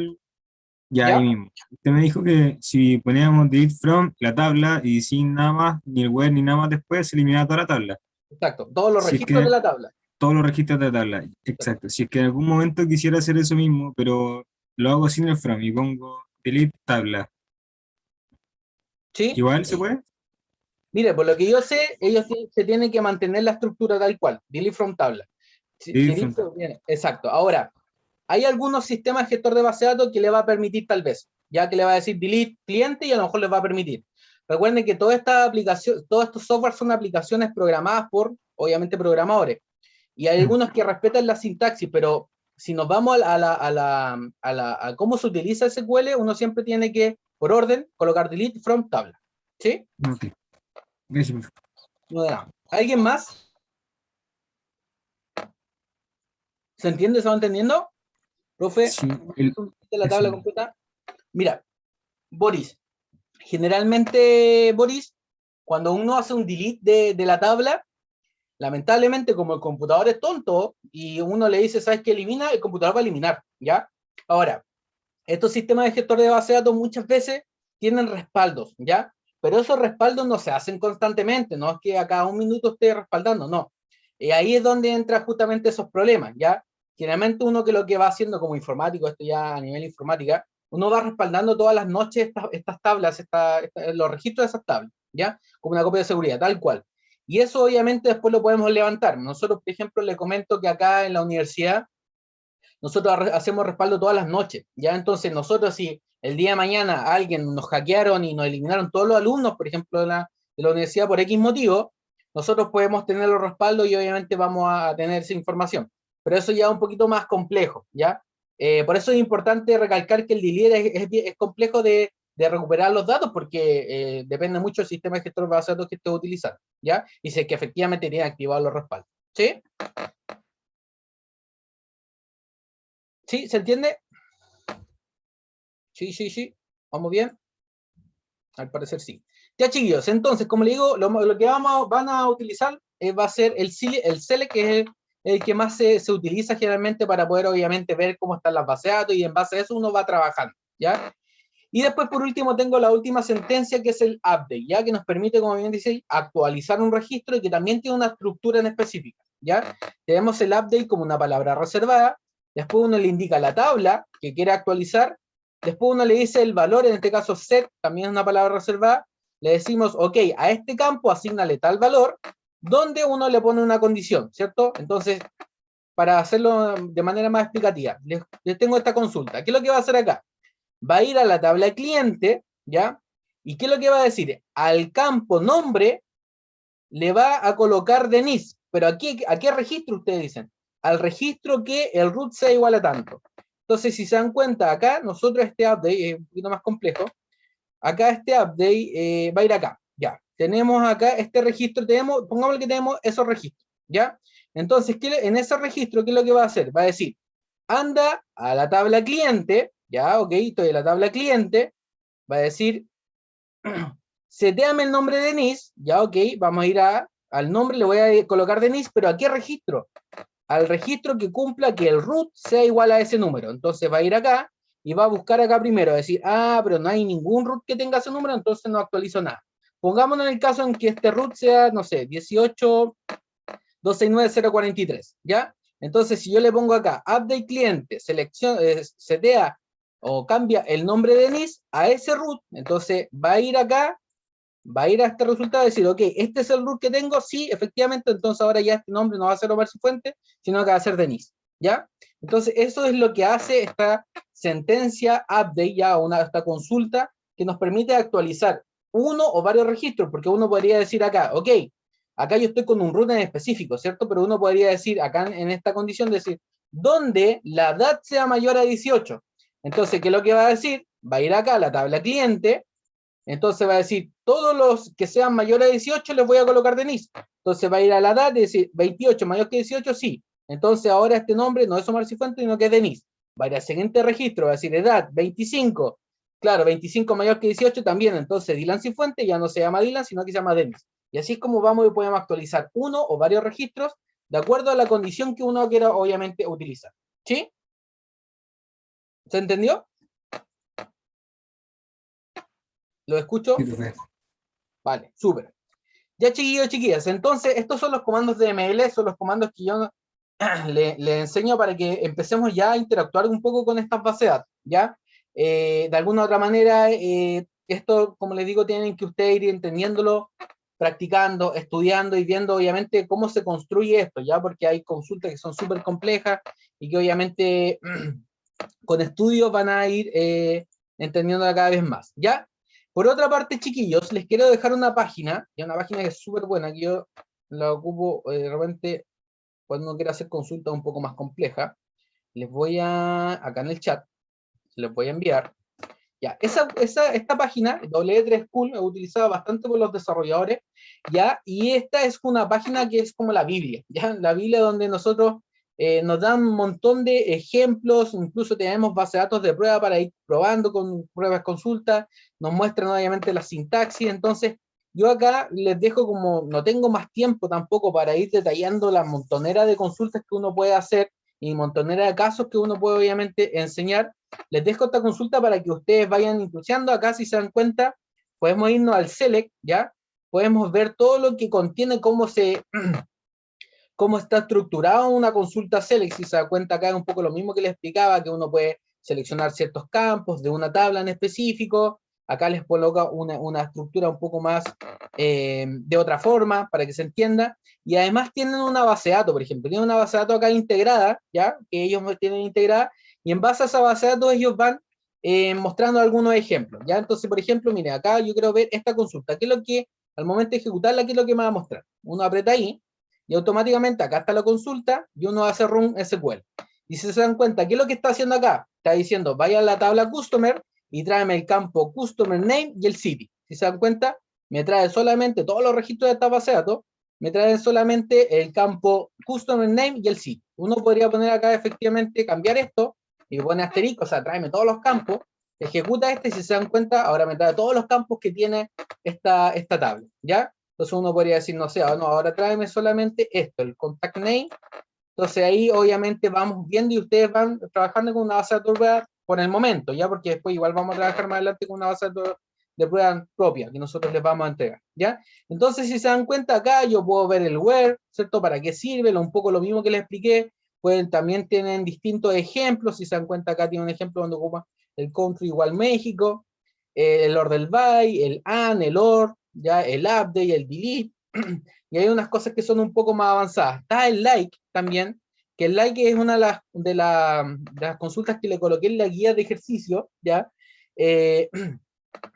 ya ahí ¿Ya? mismo. Usted me dijo que si poníamos delete from, la tabla, y sin nada más, ni el where ni nada más después, se eliminaba toda la tabla. Exacto, todos los Si es registros de que la tabla. todos los registros de la tabla, exacto. Si es que en algún momento quisiera hacer eso mismo, pero lo hago sin el from y pongo delete tabla, ¿Sí? ¿igual se puede? Mire, por lo que yo sé, ellos se tienen que mantener la estructura tal cual, delete from tabla. Delete Delete from. from, bien, exacto. Ahora, hay algunos sistemas gestor de base de datos que le va a permitir tal vez, ya que le va a decir delete cliente y a lo mejor les va a permitir. Recuerden que toda esta aplicación, todos estos software son aplicaciones programadas por, obviamente, programadores. Y hay algunos que respetan la sintaxis, pero si nos vamos a cómo se utiliza SQL, uno siempre tiene que, por orden, colocar delete from tabla. ¿Sí? Ok, gracias, profe. No de nada. ¿Alguien más? ¿Se entiende? ¿Se va entendiendo? Profe, Sí, de la eso. tabla completa. Mira, Boris, generalmente, Boris, cuando uno hace un delete de la tabla, lamentablemente, como el computador es tonto y uno le dice, ¿sabes qué? Elimina, el computador va a eliminar, ¿ya? Ahora, estos sistemas de gestor de base de datos muchas veces tienen respaldos, ¿ya? Pero esos respaldos no se hacen constantemente, no es que a cada un minuto esté respaldando, no. Y ahí es donde entran justamente esos problemas, ¿ya? Generalmente uno que lo que va haciendo como informático, esto ya a nivel informática, uno va respaldando todas las noches estas tablas, los registros de esas tablas, ¿ya? Como una copia de seguridad, tal cual. Y eso obviamente después lo podemos levantar. Nosotros, por ejemplo, le comento que acá en la universidad nosotros hacemos respaldo todas las noches, ¿ya? Entonces nosotros si el día de mañana alguien nos hackearon y nos eliminaron todos los alumnos, por ejemplo, de la universidad por X motivo, nosotros podemos tener los respaldos y obviamente vamos a tener esa información. Pero eso ya es un poquito más complejo, ¿ya? Por eso es importante recalcar que el delete es complejo de recuperar los datos porque depende mucho del sistema de gestor de base de datos que estés utilizando, ¿ya? Y si es que efectivamente tiene activados los respaldos, ¿sí? ¿Sí? ¿Se entiende? Sí, sí, sí. ¿Vamos bien? Al parecer sí. Ya, chiquillos, entonces, como le digo, lo que van a utilizar va a ser el select, que es el que más se utiliza generalmente para poder, obviamente, ver cómo están las bases de datos y en base a eso uno va trabajando, ¿ya? Y después, por último, tengo la última sentencia, que es el update, ¿ya? Que nos permite, como bien dice, actualizar un registro y que también tiene una estructura en específica, ¿ya? Tenemos el update como una palabra reservada, después uno le indica la tabla que quiere actualizar, después uno le dice el valor, en este caso set, también es una palabra reservada, le decimos, ok, a este campo asígnale tal valor, donde uno le pone una condición, ¿cierto? Entonces, para hacerlo de manera más explicativa, les tengo esta consulta. ¿Qué es lo que va a hacer acá? Va a ir a la tabla de cliente, ¿ya? ¿Y qué es lo que va a decir? Al campo nombre le va a colocar Denise, pero aquí, ¿a qué registro ustedes dicen? Al registro que el root sea igual a tanto. Entonces, si se dan cuenta, acá nosotros este update es un poquito más complejo. Acá este update va a ir acá, ya. Tenemos acá este registro, pongamos que tenemos esos registros, ¿ya? Entonces, en ese registro, ¿qué es lo que va a hacer? Va a decir, anda a la tabla cliente, ya, ok, estoy en la tabla cliente, Va a decir, seteame el nombre de Denise, ya ok, vamos a ir al nombre, le voy a colocar Denise, pero ¿a qué registro? Al registro que cumpla que el root sea igual a ese número. Entonces va a ir acá y va a buscar acá primero, a decir, pero no hay ningún root que tenga ese número, entonces no actualizo nada. Pongámonos en el caso en que este root sea, no sé, 18.269.043, ¿ya? Entonces, si yo le pongo acá, update cliente, selección, setea o cambia el nombre de NIS a ese root, entonces va a ir acá, va a ir a este resultado y decir, ok, este es el root que tengo, sí, efectivamente, entonces ahora ya este nombre no va a ser Omar Cifuentes, sino que va a ser Denise, ¿ya? Entonces, eso es lo que hace esta sentencia update, ya esta consulta, que nos permite actualizar uno o varios registros, porque uno podría decir acá, ok, acá yo estoy con un root en específico, ¿cierto? Pero uno podría decir, acá en esta condición, decir, donde la edad sea mayor a 18. Entonces, ¿qué es lo que va a decir? Va a ir acá a la tabla cliente, entonces va a decir, todos los que sean mayores a 18 les voy a colocar Denise. Entonces va a ir a la edad y decir, 28 mayor que 18, sí. Entonces ahora este nombre no es Omar Cifuentes, sino que es Denise. Va a ir al siguiente registro, va a decir edad, 25. Claro, 25 mayor que 18 también. Entonces Dylan Cifuentes ya no se llama Dylan, sino que se llama Denise. Y así es como vamos y podemos actualizar uno o varios registros de acuerdo a la condición que uno quiera, obviamente, utilizar. ¿Sí? ¿Se entendió? ¿Lo escucho? Sí, profe. Vale, súper. Ya, chiquillos, chiquillas, entonces estos son los comandos de ML, son los comandos que yo le enseño para que empecemos ya a interactuar un poco con estas bases de datos, ¿ya? De alguna u otra manera, esto, como les digo, tienen que ustedes ir entendiéndolo, practicando, estudiando y viendo, obviamente, cómo se construye esto, ¿ya? Porque hay consultas que son súper complejas y que, obviamente, con estudios van a ir entendiéndola cada vez más, ¿ya? Por otra parte, chiquillos, les quiero dejar una página, y una página que es súper buena, que yo la ocupo de repente cuando uno quiere hacer consultas un poco más complejas. Les voy acá en el chat, les voy a enviar. Ya, esta página, W3 School, es utilizada bastante por los desarrolladores, ya, y esta es una página que es como la Biblia, ya, la Biblia donde nosotros nos dan un montón de ejemplos, incluso tenemos base de datos de prueba para ir probando con pruebas consultas, nos muestran obviamente la sintaxis, entonces yo acá les dejo como, no tengo más tiempo tampoco para ir detallando la montonera de consultas que uno puede hacer y montonera de casos que uno puede obviamente enseñar. Les dejo esta consulta para que ustedes vayan incluyendo acá, si se dan cuenta, podemos irnos al select, ¿ya? Podemos ver todo lo que contiene, cómo está estructurado una consulta select. Si se da cuenta acá es un poco lo mismo que les explicaba, que uno puede seleccionar ciertos campos de una tabla en específico. Acá les coloca una estructura un poco más de otra forma, para que se entienda. Y además tienen una base de datos, por ejemplo. Tienen una base de datos acá integrada, ¿ya? Que ellos tienen integrada. Y en base a esa base de datos ellos van mostrando algunos ejemplos, ¿ya? Entonces, por ejemplo, mire, acá yo quiero ver esta consulta. ¿Qué es lo que, al momento de ejecutarla, qué es lo que me va a mostrar? Uno aprieta ahí, y automáticamente acá está la consulta y uno hace run SQL. Y si se dan cuenta, ¿qué es lo que está haciendo acá? Está diciendo, vaya a la tabla customer y tráeme el campo customer name y el city. Si se dan cuenta, me trae solamente todos los registros de esta base de datos, me trae solamente el campo customer name y el city. Uno podría poner acá efectivamente, cambiar esto y pone asterisco, o sea, tráeme todos los campos, ejecuta y si se dan cuenta, ahora me trae todos los campos que tiene esta tabla, ¿ya? Entonces uno podría decir, no sé, no, ahora tráeme solamente esto, el contact name. Entonces ahí obviamente vamos viendo y ustedes van trabajando con una base de pruebas por el momento, ya, porque después igual vamos a trabajar más adelante con una base de pruebas propia que nosotros les vamos a entregar, ¿ya? Entonces si se dan cuenta acá yo puedo ver el where, ¿cierto? ¿Para qué sirve? Un poco lo mismo que les expliqué. Pueden, también tienen distintos ejemplos. Si se dan cuenta acá tiene un ejemplo donde ocupa el country igual México, el or del by, el and, el or, ya, el update, el delete, y hay unas cosas que son un poco más avanzadas. Está el like también, que el like es una de las consultas que le coloqué en la guía de ejercicio, ¿ya?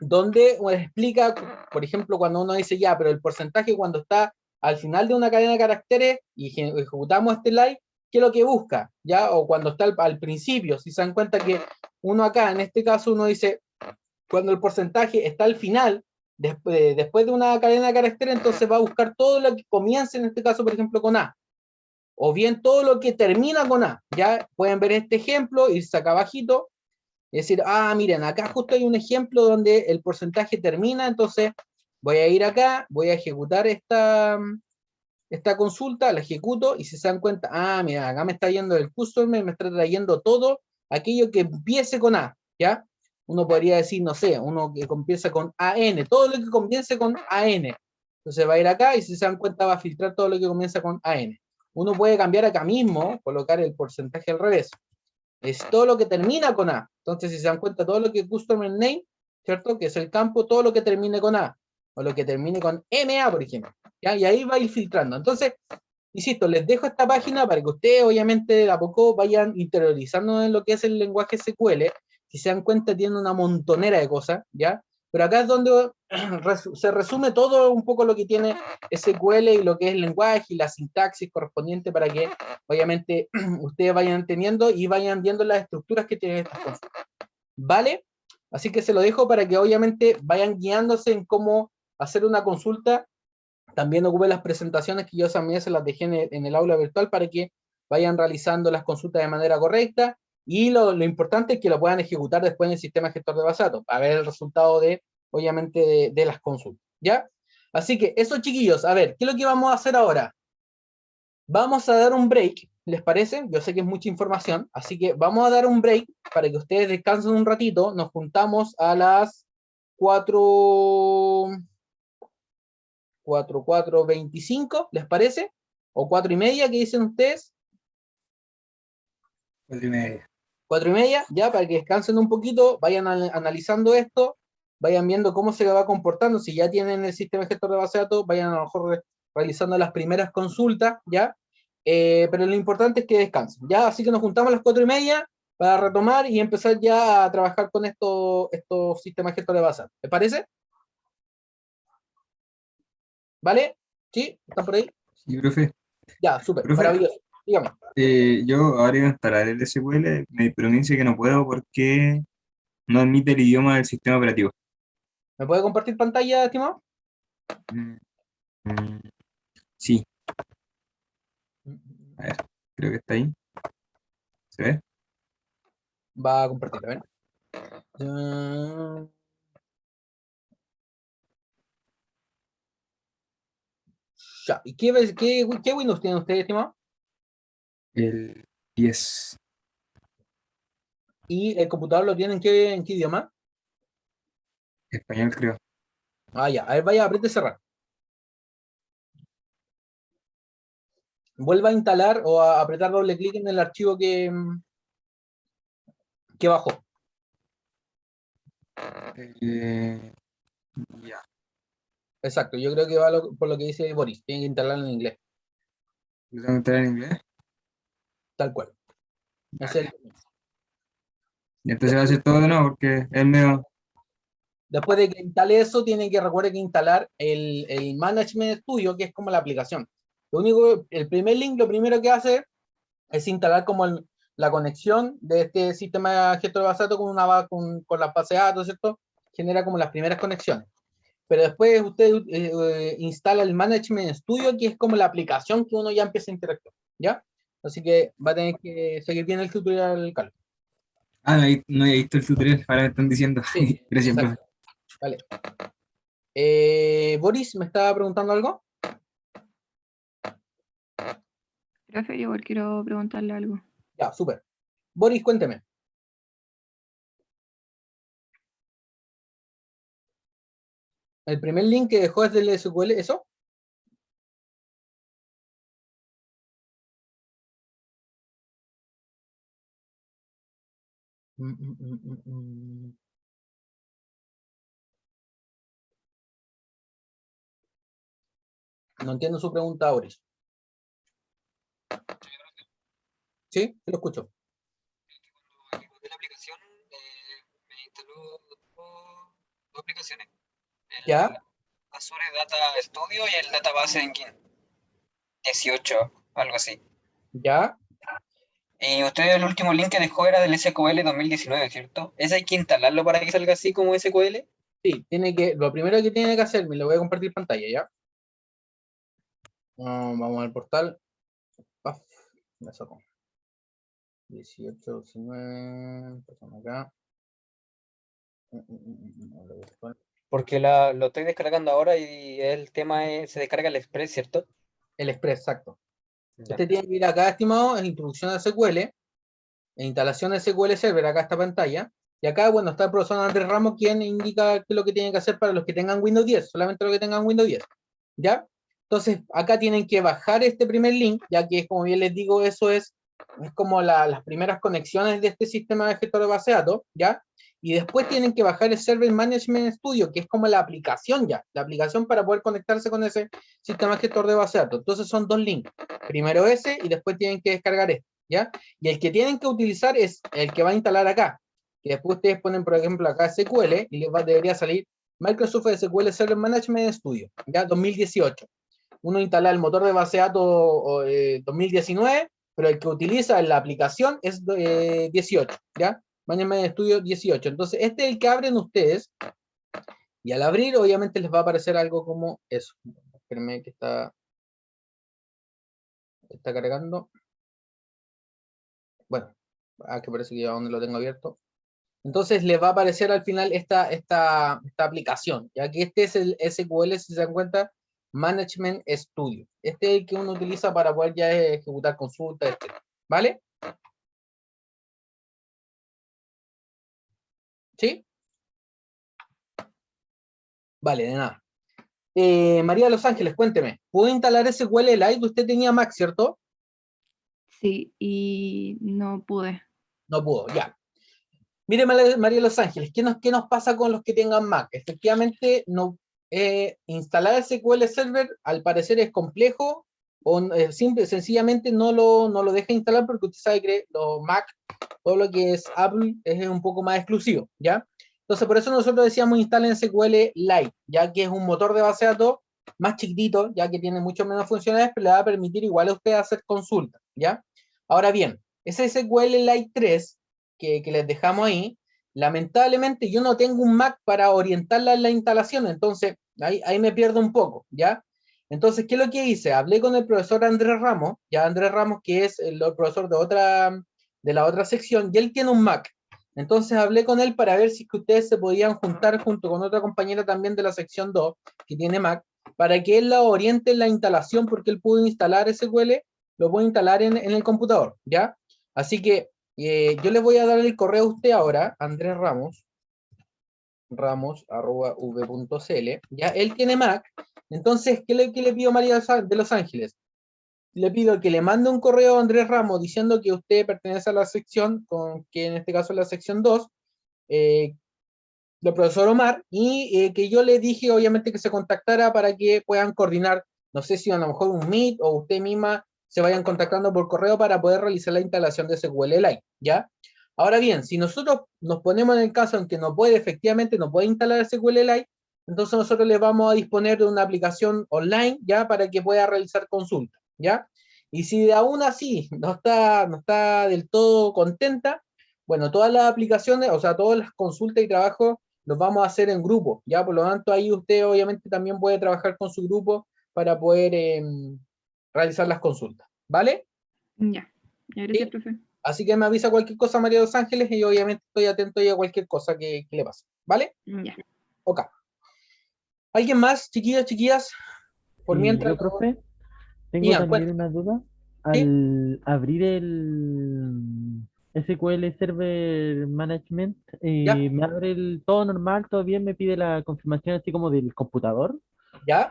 Donde explica, por ejemplo, cuando uno dice ya, pero el porcentaje cuando está al final de una cadena de caracteres y ejecutamos este like, ¿qué es lo que busca? ¿Ya? O cuando está al principio, si se dan cuenta que uno acá, en este caso, uno dice, cuando el porcentaje está al final, después de una cadena de caracteres, entonces va a buscar todo lo que comience, en este caso, por ejemplo, con A, o bien todo lo que termina con A. Ya pueden ver este ejemplo, irse acá abajito, Es decir, miren, acá justo hay un ejemplo donde el porcentaje termina, entonces voy a ir acá, voy a ejecutar esta consulta, la ejecuto, y si se dan cuenta, mira, acá me está yendo el customer, me está trayendo todo aquello que empiece con A, ¿ya? Uno podría decir, no sé, uno que empieza con AN, todo lo que comience con AN. Entonces va a ir acá y si se dan cuenta va a filtrar todo lo que comienza con AN. Uno puede cambiar acá mismo, colocar el porcentaje al revés. Es todo lo que termina con A. Entonces, si se dan cuenta, todo lo que es customer name, ¿cierto? Que es el campo, todo lo que termine con A. O lo que termine con MA, por ejemplo. ¿Ya? Y ahí va a ir filtrando. Entonces, insisto, les dejo esta página para que ustedes, obviamente, de a poco vayan interiorizando en lo que es el lenguaje SQL. Si se dan cuenta, tiene una montonera de cosas, ¿ya? Pero acá es donde se resume todo un poco lo que tiene SQL y lo que es el lenguaje y la sintaxis correspondiente para que, obviamente, ustedes vayan teniendo y vayan viendo las estructuras que tienen estas consultas. ¿Vale? Así que se lo dejo para que, obviamente, vayan guiándose en cómo hacer una consulta. También ocupe las presentaciones que yo también se las dejé en el aula virtual para que vayan realizando las consultas de manera correcta y lo importante es que lo puedan ejecutar después en el sistema gestor de base de datos, a ver el resultado de, obviamente, de las consultas, ¿ya? Así que eso, chiquillos, a ver, ¿qué es lo que vamos a hacer ahora? Vamos a dar un break, ¿les parece? Yo sé que es mucha información, así que vamos a dar un break para que ustedes descansen un ratito, nos juntamos a las 4:25, ¿les parece? ¿O 4:30? ¿Qué dicen ustedes? 4:30. 4:30, ya, para que descansen un poquito, vayan analizando esto, vayan viendo cómo se va comportando, si ya tienen el sistema gestor de base de datos, vayan a lo mejor realizando las primeras consultas, ¿ya? Pero lo importante es que descansen, ¿ya? Así que nos juntamos a las 4:30 para retomar y empezar ya a trabajar con estos sistemas gestor de base de datos. ¿Les parece? ¿Vale? ¿Sí? ¿Están por ahí? Sí, profe. Ya, súper, Profe, maravilloso. Dígame. yo ahora iba a instalar el SQL, pero me dice que no puedo porque no admite el idioma del sistema operativo. ¿Me puede compartir pantalla, estimado? Mm, mm, Sí, a ver, creo que está ahí. ¿Se ve? Va a compartir, a ver. Mm, Ya. ¿Y qué Windows tiene usted, estimado? El 10, ¿Y el computador lo tiene en qué idioma? español creo. Ya. A ver, vaya, apriete cerrar. Vuelva a instalar o a apretar doble clic en el archivo que bajó. Eh, ya, Exacto, yo creo que va por lo que dice Boris. Tiene que instalarlo en inglés, ¿lo tengo que entrar en inglés? tal cual. Es Vale. el- Y entonces va a después, ser todo de nuevo porque es medio... después de que instale eso, tiene que recuerde que instalar el Management Studio, que es como la aplicación. El primer link, lo primero que hace es instalar como la conexión de este sistema gestor de base de datos con la base de datos, ¿cierto? Genera como las primeras conexiones. Pero después usted instala el Management Studio, que es como la aplicación que uno ya empieza a interactuar, ¿ya? Así que va a tener que seguir bien el tutorial, Carlos. No había visto el tutorial, ahora me están diciendo. Sí, Gracias, profe. exacto. Vale. Boris, ¿me estaba preguntando algo? Profe, yo igual quiero preguntarle algo. Ya, súper. Boris, cuénteme. ¿El primer link que dejó es del SQL, eso? Mm, mm, mm, mm, mm. No entiendo su pregunta, Boris. ¿Sí? Sí lo escucho. De la aplicación, me instaló dos aplicaciones, ¿Ya? el Azure Data Studio y el Database Engine 18, algo así. ¿Ya? Y usted el último link que dejó era del SQL 2019, ¿cierto? ¿Ese hay que instalarlo para que salga así como SQL? Sí, lo primero que tiene que hacer, me lo voy a compartir pantalla, ¿ya? Vamos al portal. Paf, me sacó. 18, 19, pasamos acá. Porque lo estoy descargando ahora y el tema es, se descarga el Express, ¿cierto? El Express, exacto. Ya. Usted tiene que ir acá, estimado, en introducción a SQL, en instalación de SQL Server, acá esta pantalla. Y acá, bueno, está el profesor Andrés Ramos, quien indica qué es lo que tienen que hacer para los que tengan Windows 10, solamente los que tengan Windows 10. ¿Ya? Entonces, acá tienen que bajar este primer link, ya que, como bien les digo, eso es como las primeras conexiones de este sistema de gestor de base de datos, ¿ya? Y después tienen que bajar el Server Management Studio, que es como la aplicación ya, la aplicación para poder conectarse con ese sistema de gestor de base de datos. Entonces son dos links, primero ese y después tienen que descargar este, ¿ya? Y el que tienen que utilizar es el que va a instalar acá, que después ustedes ponen, por ejemplo, acá SQL y les debería salir Microsoft SQL Server Management Studio, ¿ya? 2018. Uno instala el motor de base de datos 2019, pero el que utiliza la aplicación es 18, ¿ya? Management Studio 18. Entonces, este es el que abren ustedes, y al abrir, obviamente, les va a aparecer algo como eso. Espérenme que está cargando. Bueno, que parece que ya donde lo tengo abierto. Entonces les va a aparecer al final esta aplicación, ya que este es el SQL, si se dan cuenta, Management Studio. Este es el que uno utiliza para poder ya ejecutar consultas, etc. ¿Vale? ¿Sí? Vale, de nada. María de Los Ángeles, cuénteme, ¿puedo instalar SQL Lite? Usted tenía Mac, ¿cierto? Sí, y no pude. No pudo, ya. Mire, María de Los Ángeles, qué nos pasa con los que tengan Mac? Efectivamente, no, instalar SQL Server al parecer es complejo, o sencillamente no lo deja instalar porque usted sabe que los Mac, todo lo que es Apple, es un poco más exclusivo, ¿ya? Entonces, por eso nosotros decíamos instalen SQL Lite, ya que es un motor de base de datos más chiquitito, ya que tiene mucho menos funcionalidades, pero le va a permitir igual a usted hacer consultas, ¿ya? Ahora bien, ese SQL Lite 3 que les dejamos ahí, lamentablemente yo no tengo un Mac para orientarla en la instalación, entonces ahí me pierdo un poco, ¿ya? Entonces, ¿qué es lo que hice? Hablé con el profesor Andrés Ramos, ya Andrés Ramos, que es el profesor de la otra sección, y él tiene un Mac. Entonces hablé con él para ver si que ustedes se podían juntar junto con otra compañera también de la sección 2, que tiene Mac, para que él la oriente en la instalación, porque él pudo instalar SQL, lo puede instalar en el computador, ¿ya? Así que yo le voy a dar el correo a usted ahora, Andrés Ramos, ramos@v.cl, ya, él tiene Mac, entonces, ¿qué le pido a María de Los Ángeles? Le pido que le mande un correo a Andrés Ramos diciendo que usted pertenece a la sección, que en este caso es la sección 2, del profesor Omar, y que yo le dije, obviamente, que se contactara para que puedan coordinar, no sé si a lo mejor un Meet o usted misma se vayan contactando por correo para poder realizar la instalación de SQL Lite, ¿ya? Ahora bien, si nosotros nos ponemos en el caso en que no puede, efectivamente, no puede instalar SQL Lite, entonces nosotros le vamos a disponer de una aplicación online, ¿ya? Para que pueda realizar consultas, ¿ya? Y si aún así no está del todo contenta, bueno, todas las aplicaciones, o sea, todas las consultas y trabajos los vamos a hacer en grupo, ¿ya? Por lo tanto, ahí usted obviamente también puede trabajar con su grupo para poder realizar las consultas, ¿vale? Ya, ya, gracias, ¿Sí? profe. Así que me avisa cualquier cosa, María de Los Ángeles, y obviamente estoy atento a cualquier cosa que le pase, ¿vale? Ya. Ok. ¿Alguien más, chiquillos, chiquillas? Por mientras, Yo, profe, tengo Ian, también cuéntame, una duda. ¿sí? Al abrir el SQL Server Management, ¿Ya? me abre todo normal, todo bien, me pide la confirmación así como del computador. ¿Ya?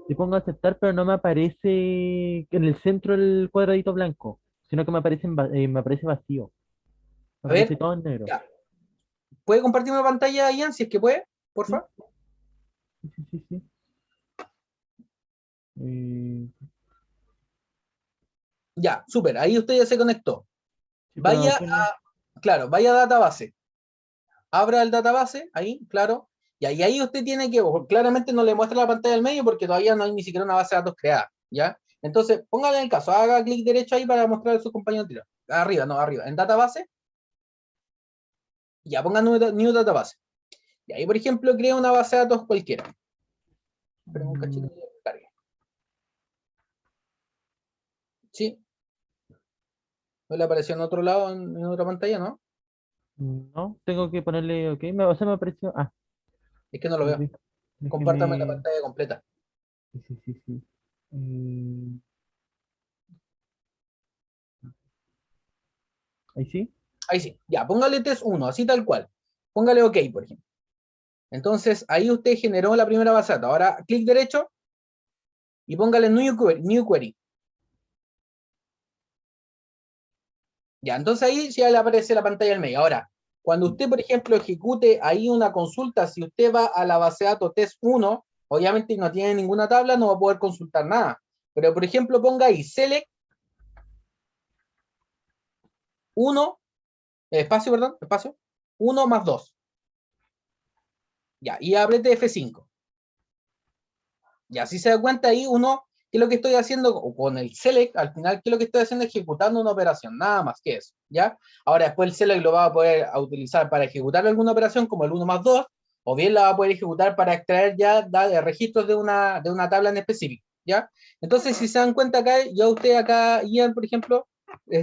Le pongo a aceptar, pero no me aparece en el centro el cuadradito blanco, sino que me aparece vacío. Me A ver, aparece todo en negro. ya. ¿Puede compartirme pantalla, Ian, si es que puede? Sí, Porfa. sí, sí, sí, sí. Eh, Ya, súper, ahí usted ya se conectó. sí, pero Vaya aquí no. claro, vaya a database. Abra el database, ahí, claro, y ahí usted tiene que, claramente no le muestra la pantalla del medio porque todavía no hay ni siquiera una base de datos creada, ¿ya? Entonces, póngale en el caso, haga clic derecho ahí para mostrar a su compañero tiro. Arriba, no, arriba, en database, ya ponga new database. Y ahí, por ejemplo, crea una base de datos cualquiera. Espera un cachito Mm, que cargue. ¿Sí? ¿No le apareció en otro lado, en otra pantalla, no? No, tengo que ponerle OK. O sea, me apareció. Ah, Es que no lo veo. Compártame la déjeme. pantalla completa. Sí, sí, sí, sí. Mm, ahí sí. Ahí sí. Ya, póngale test 1, así tal cual. Póngale OK, por ejemplo. Entonces, ahí usted generó la primera base de datos. Ahora, clic derecho y póngale New Query. Ya, entonces ahí ya le aparece la pantalla del medio. Ahora, cuando usted, por ejemplo, ejecute ahí una consulta, si usted va a la base de datos test 1, obviamente no tiene ninguna tabla, no va a poder consultar nada. Pero, por ejemplo, ponga ahí select 1, espacio, perdón, espacio, 1 más 2. Ya, y apriete F5. Y así se da cuenta ahí uno, ¿qué es lo que estoy haciendo? Con el select, al final, ¿qué es lo que estoy haciendo? Ejecutando una operación, nada más que eso, ¿ya? Ahora después el select lo va a poder utilizar para ejecutar alguna operación como el 1 más 2, o bien la va a poder ejecutar para extraer ya registros de una tabla en específico, ¿ya? Entonces, si se dan cuenta acá, ya usted acá, Ian, por ejemplo,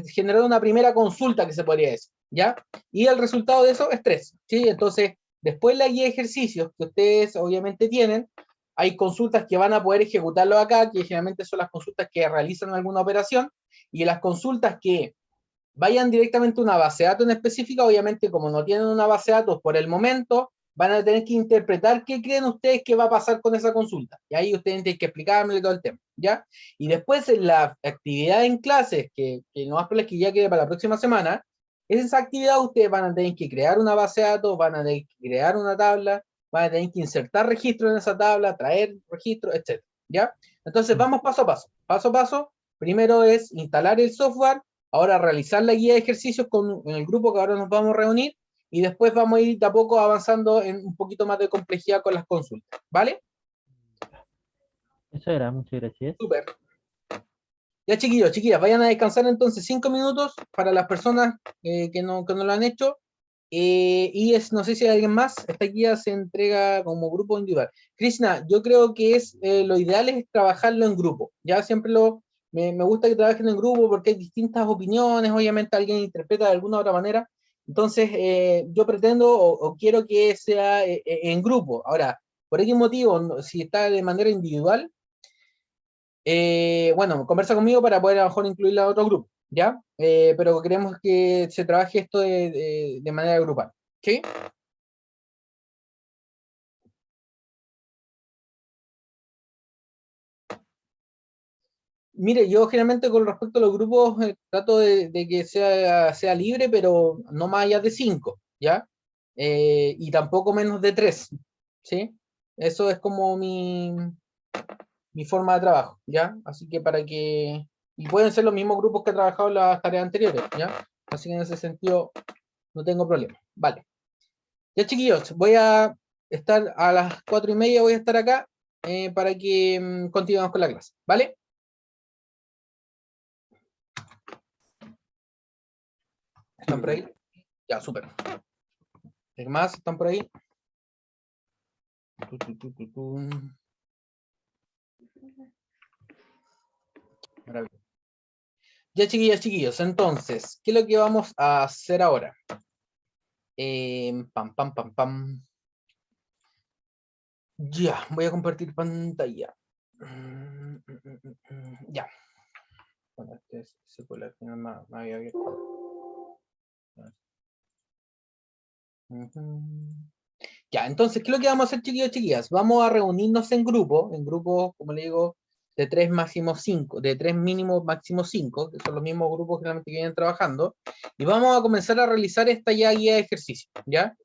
generó una primera consulta que se podría decir, ¿ya? Y el resultado de eso es 3, ¿sí? Entonces, después la guía de ejercicios que ustedes obviamente tienen, hay consultas que van a poder ejecutarlo acá, que generalmente son las consultas que realizan alguna operación, y las consultas que vayan directamente a una base de datos en específica, obviamente como no tienen una base de datos por el momento, van a tener que interpretar qué creen ustedes que va a pasar con esa consulta. Y ahí ustedes tienen que explicarme todo el tema, ¿ya? Y después en la actividad en clases, que no más probable es que ya quede para la próxima semana, esa actividad ustedes van a tener que crear una base de datos, van a tener que crear una tabla, van a tener que insertar registros en esa tabla, traer registros, etc. ¿Ya? Entonces vamos paso a paso. Paso a paso, primero es instalar el software, ahora realizar la guía de ejercicios en el grupo que ahora nos vamos a reunir, y después vamos a ir de a poco avanzando en un poquito más de complejidad con las consultas, ¿vale? Eso era, muchas gracias. Súper. Ya chiquillos, chiquillas, vayan a descansar entonces 5 minutos para las personas que no lo han hecho. No sé si hay alguien más, esta guía se entrega como grupo individual. Krishna, yo creo que lo ideal es trabajarlo en grupo. Ya siempre me gusta que trabajen en grupo porque hay distintas opiniones, obviamente alguien interpreta de alguna otra manera. Entonces, yo pretendo o quiero que sea en grupo. Ahora, por X motivo, si está de manera individual, bueno, conversa conmigo para poder a lo mejor incluirla a otro grupo, ¿ya? Pero queremos que se trabaje esto de manera grupal, ¿sí? Mire, yo generalmente con respecto a los grupos trato de que sea libre, pero no más allá de 5, ¿ya? Y tampoco menos de 3, ¿sí? Eso es como mi forma de trabajo, ¿ya? Así que y pueden ser los mismos grupos que he trabajado en las tareas anteriores, ¿ya? Así que en ese sentido no tengo problema, vale. Ya chiquillos, voy a estar a las 4:30, voy a estar acá para que continuemos con la clase, ¿vale? ¿Están por ahí? Ya, súper. ¿Qué más están por ahí? Maravilloso. Ya chiquillas, chiquillos, entonces, ¿qué es lo que vamos a hacer ahora? Pam, pam, pam, pam. Ya, voy a compartir pantalla. Ya. Bueno, se fue al final me había abierto. Ya, entonces, ¿qué es lo que vamos a hacer, chiquillos, chiquillas? Vamos a reunirnos en grupos, como le digo, de 3 máximo 5, de 3 mínimo máximo 5, que son los mismos grupos generalmente que vienen trabajando, y vamos a comenzar a realizar esta guía de ejercicio, ¿ya?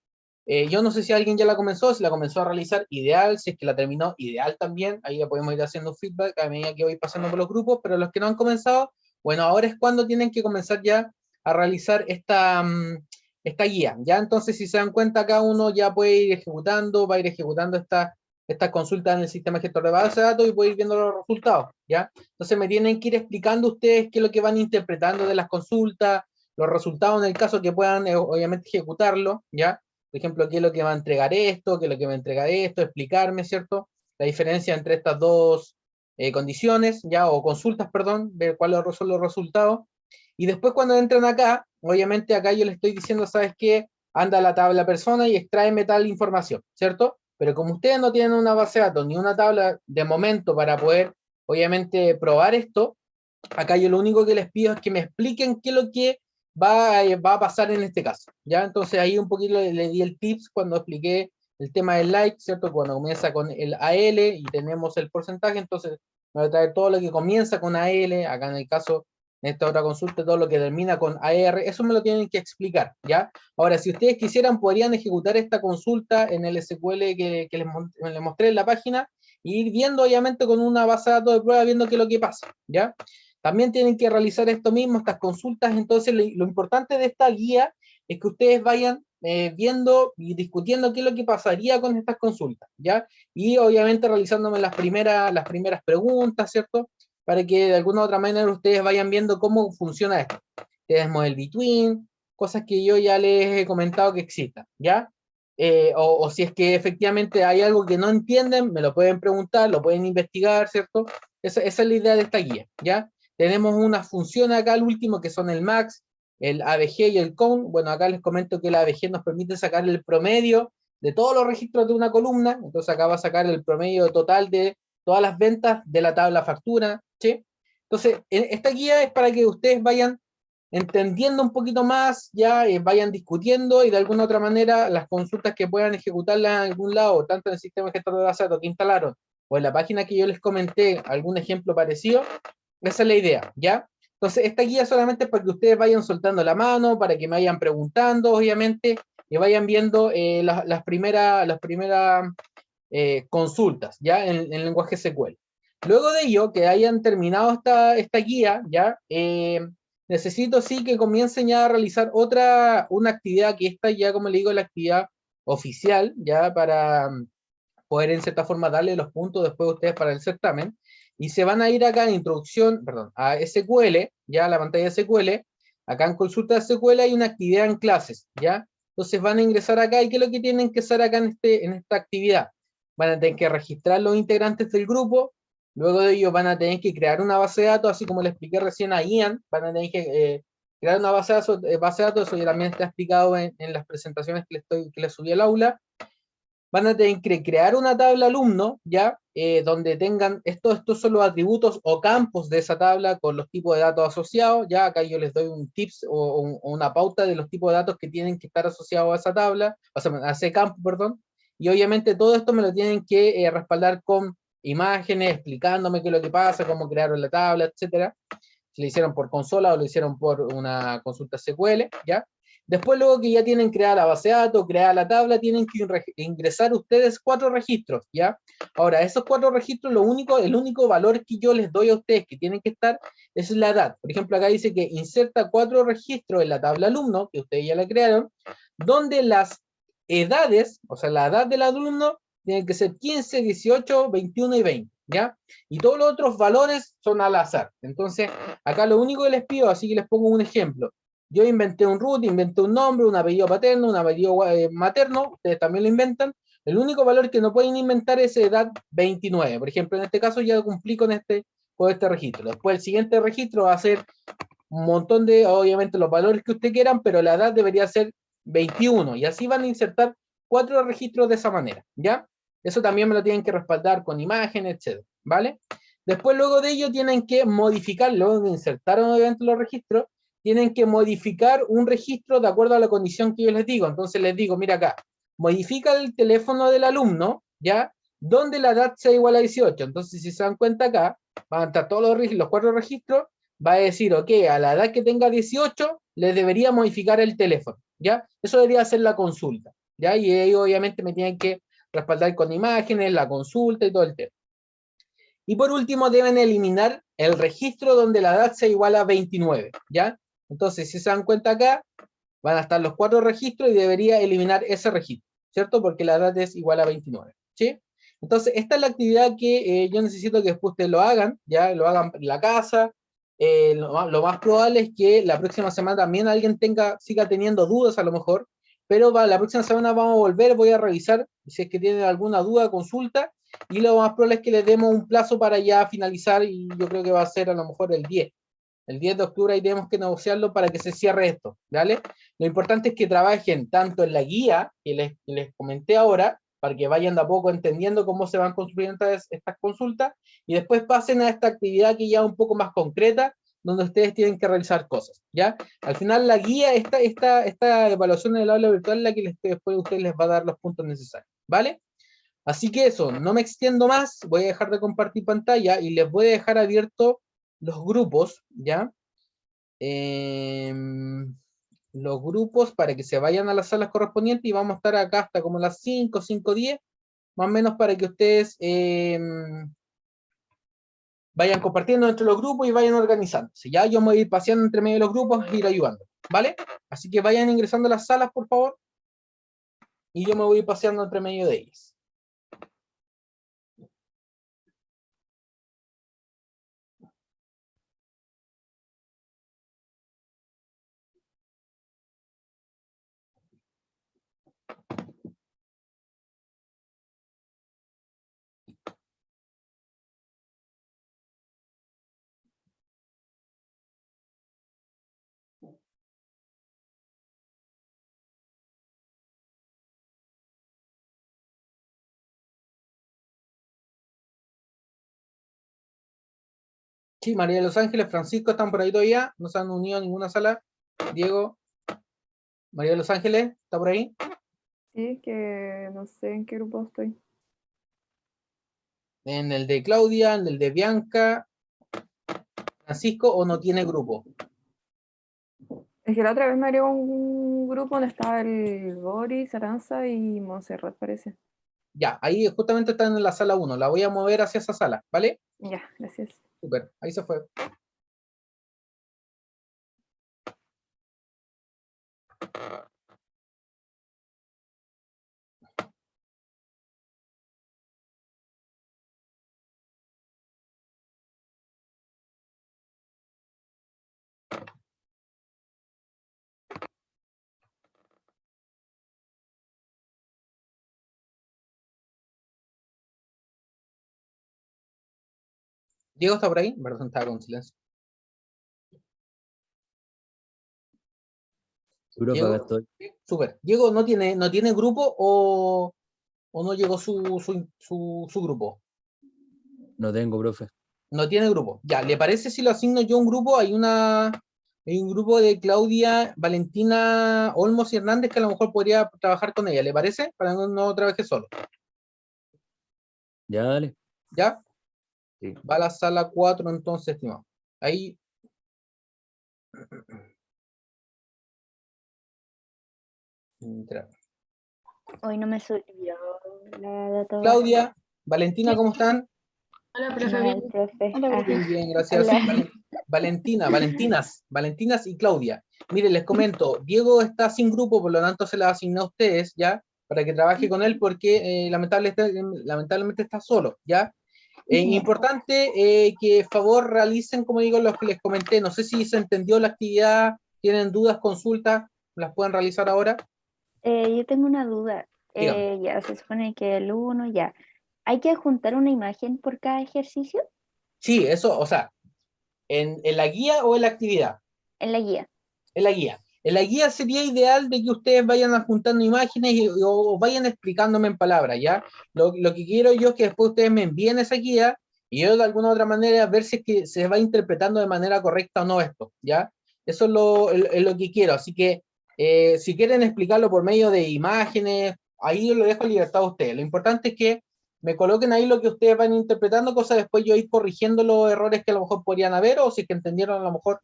Yo no sé si alguien ya la comenzó, si la comenzó a realizar, ideal, si es que la terminó, ideal también, ahí ya podemos ir haciendo feedback a medida que voy pasando por los grupos, pero los que no han comenzado, bueno, ahora es cuando tienen que comenzar ya a realizar esta guía, ¿ya? Entonces, si se dan cuenta, cada uno ya puede ir ejecutando, va a ir ejecutando estas consultas en el sistema gestor de base de datos y puede ir viendo los resultados, ¿ya? Entonces, me tienen que ir explicando ustedes qué es lo que van interpretando de las consultas, los resultados en el caso que puedan, obviamente, ejecutarlo, ¿ya? Por ejemplo, qué es lo que va a entregar esto, qué es lo que va a entregar esto, explicarme, ¿cierto? La diferencia entre estas dos condiciones, ya, o consultas, perdón, ver cuáles son los resultados. Y después cuando entran acá, obviamente acá yo les estoy diciendo, ¿sabes qué? anda a la tabla persona y extráeme tal información, ¿cierto? Pero como ustedes no tienen una base de datos ni una tabla de momento para poder, obviamente, probar esto, acá yo lo único que les pido es que me expliquen qué es lo que va a pasar en este caso, ¿ya? Entonces ahí un poquito le di el tips cuando expliqué el tema del like, ¿cierto? Cuando comienza con el AL y tenemos el porcentaje, entonces me va a traer todo lo que comienza con AL, acá en el caso, en esta otra consulta, todo lo que termina con AR, eso me lo tienen que explicar, ¿ya? Ahora, si ustedes quisieran, podrían ejecutar esta consulta en el SQL que les mostré en la página, y ir viendo, obviamente, con una base de datos de prueba, viendo qué es lo que pasa, ¿ya? También tienen que realizar esto mismo, estas consultas. Entonces lo importante de esta guía es que ustedes vayan viendo y discutiendo qué es lo que pasaría con estas consultas, ¿ya? Y obviamente realizándome las primeras preguntas, ¿cierto? Para que de alguna u otra manera ustedes vayan viendo cómo funciona esto. Tenemos el between, cosas que yo ya les he comentado que existan, ¿ya? O si es que efectivamente hay algo que no entienden, me lo pueden preguntar, lo pueden investigar, ¿cierto? Esa es la idea de esta guía, ¿ya? Tenemos una función acá al último que son el max, el ABG y el count. Bueno, acá les comento que el ABG nos permite sacar el promedio de todos los registros de una columna. Entonces acá va a sacar el promedio total de todas las ventas de la tabla factura, ¿sí? Entonces, esta guía es para que ustedes vayan entendiendo un poquito más, ya vayan discutiendo y de alguna otra manera las consultas que puedan ejecutarlas en algún lado, tanto en el sistema gestor de base de datos que instalaron o en la página que yo les comenté, algún ejemplo parecido. Esa es la idea, ¿ya? Entonces, esta guía solamente es para que ustedes vayan soltando la mano, para que me vayan preguntando, obviamente, y vayan viendo las primeras consultas, ¿ya? En lenguaje SQL. Luego de ello, que hayan terminado esta guía, ¿ya? Necesito sí que comiencen ya a realizar una actividad que esta ya, como le digo, la actividad oficial, ¿ya? Para poder en cierta forma darle los puntos después a ustedes para el certamen. Y se van a ir acá en introducción, perdón, a SQL, ya a la pantalla de SQL. Acá en consulta de SQL hay una actividad en clases, ¿ya? Entonces van a ingresar acá y ¿qué es lo que tienen que hacer acá en esta actividad? Van a tener que registrar los integrantes del grupo, luego de ello van a tener que crear una base de datos, así como le expliqué recién a Ian, van a tener que crear una base de datos, eso ya también está explicado en las presentaciones que les subí al aula. Van a tener que crear una tabla alumno, ¿ya? Donde tengan, estos son los atributos o campos de esa tabla con los tipos de datos asociados, ¿ya? Acá yo les doy un tips o una pauta de los tipos de datos que tienen que estar asociados a esa tabla, o sea, a ese campo, perdón, y obviamente todo esto me lo tienen que respaldar con imágenes, explicándome qué es lo que pasa, cómo crearon la tabla, etcétera. Si lo hicieron por consola o lo hicieron por una consulta SQL, ¿ya? Después, luego que ya tienen creada la base de datos, creada la tabla, tienen que ingresar ustedes 4 registros, ¿ya? Ahora, esos 4 registros, el único valor que yo les doy a ustedes que tienen que estar es la edad. Por ejemplo, acá dice que inserta 4 registros en la tabla alumno, que ustedes ya la crearon, donde las edades, o sea, la edad del alumno, tienen que ser 15, 18, 21 y 20, ¿ya? Y todos los otros valores son al azar. Entonces, acá lo único que les pido, así que les pongo un ejemplo. Yo inventé un root, inventé un nombre, un apellido paterno, un apellido materno, ustedes también lo inventan. El único valor que no pueden inventar es edad 29. Por ejemplo, en este caso ya cumplí con este registro. Después el siguiente registro va a ser un montón de, obviamente, los valores que ustedes quieran, pero la edad debería ser 21. Y así van a insertar 4 registros de esa manera, ¿ya? Eso también me lo tienen que respaldar con imágenes, etc. ¿Vale? Después, luego de ello, tienen que modificar, luego de insertar obviamente los registros, tienen que modificar un registro de acuerdo a la condición que yo les digo. Entonces les digo, mira acá, modifica el teléfono del alumno, ¿ya? Donde la edad sea igual a 18. Entonces, si se dan cuenta acá, van a estar todos los 4 registros, va a decir, ok, a la edad que tenga 18, le debería modificar el teléfono, ¿ya? Eso debería ser la consulta, ¿ya? Y ellos obviamente me tienen que respaldar con imágenes, la consulta y todo el tema. Y por último, deben eliminar el registro donde la edad sea igual a 29, ¿ya? Entonces, si se dan cuenta acá, van a estar los 4 registros y debería eliminar ese registro, ¿cierto? Porque la edad es igual a 29, ¿sí? Entonces, esta es la actividad que yo necesito que después ustedes lo hagan, ¿ya? Lo hagan en la casa. Lo más probable es que la próxima semana también alguien siga teniendo dudas a lo mejor, pero la próxima semana vamos a volver, voy a revisar si es que tienen alguna duda, consulta, y lo más probable es que les demos un plazo para ya finalizar, y yo creo que va a ser a lo mejor el 10. El 10 de octubre ahí tenemos que negociarlo para que se cierre esto, ¿vale? Lo importante es que trabajen tanto en la guía que les comenté ahora, para que vayan de a poco entendiendo cómo se van construyendo estas consultas, y después pasen a esta actividad que ya es un poco más concreta, donde ustedes tienen que realizar cosas, ¿ya? Al final la guía, esta evaluación en el aula virtual es la que después a ustedes les va a dar los puntos necesarios, ¿vale? Así que eso, no me extiendo más, voy a dejar de compartir pantalla y les voy a dejar abiertos los grupos, ¿ya? Los grupos para que se vayan a las salas correspondientes y vamos a estar acá hasta como las 5, 5:10, más o menos para que ustedes vayan compartiendo entre los grupos y vayan organizándose. Ya yo me voy a ir paseando entre medio de los grupos e ir ayudando, ¿vale? Así que vayan ingresando a las salas, por favor, y yo me voy a ir paseando entre medio de ellas. Sí, María de los Ángeles, Francisco, ¿están por ahí todavía? ¿No se han unido a ninguna sala? Diego, María de los Ángeles, ¿está por ahí? Sí, es que no sé en qué grupo estoy. ¿En el de Claudia, en el de Bianca, Francisco, o no tiene grupo? Es que la otra vez me agregó un grupo donde estaba el Boris, Aranza y Montserrat, parece. Ya, ahí justamente están en la sala 1, la voy a mover hacia esa sala, ¿vale? Ya, gracias. Súper, ahí se fue. Diego está por ahí, perdón, estaba con silencio. Europa, Diego, acá estoy. súper. Diego no tiene grupo o no llegó su grupo. No tengo, profe. No tiene grupo. Ya, ¿le parece si lo asigno yo un grupo? Hay un grupo de Claudia, Valentina, Olmos y Hernández que a lo mejor podría trabajar con ella. ¿Le parece? Para que no trabaje solo. Ya, dale. ¿Ya? Sí. Va a la sala 4 entonces, estimado. Ahí. Entra. Hoy no me subió la data base. Claudia, Valentina, ¿cómo están? Hola, profe. Mal, Bien. profe. Hola, Ah, Bien, bien, gracias. hola. Valentinas y Claudia. Miren, les comento, Diego está sin grupo, por lo tanto se la asigné a ustedes, ¿ya? Para que trabaje con él porque lamentablemente está solo, ¿ya? Importante que favor realicen, como digo, los que les comenté. No sé si se entendió la actividad, tienen dudas, consultas, las pueden realizar ahora. Yo tengo una duda. Dígame. Ya se supone que el uno ya. ¿Hay que juntar una imagen por cada ejercicio Sí, eso, o sea, ¿en la guía o en la actividad? en la guía? En la guía. En la guía sería ideal de que ustedes vayan adjuntando imágenes o vayan explicándome en palabras, ¿ya? Lo que quiero yo es que después ustedes me envíen esa guía y yo de alguna u otra manera ver si es que se va interpretando de manera correcta o no esto, ¿ya? Eso es lo que quiero. Así que si quieren explicarlo por medio de imágenes, ahí yo lo dejo en libertad a ustedes. Lo importante es que me coloquen ahí lo que ustedes van interpretando, cosa después yo ir corrigiendo los errores que a lo mejor podrían haber o si es que entendieron a lo mejor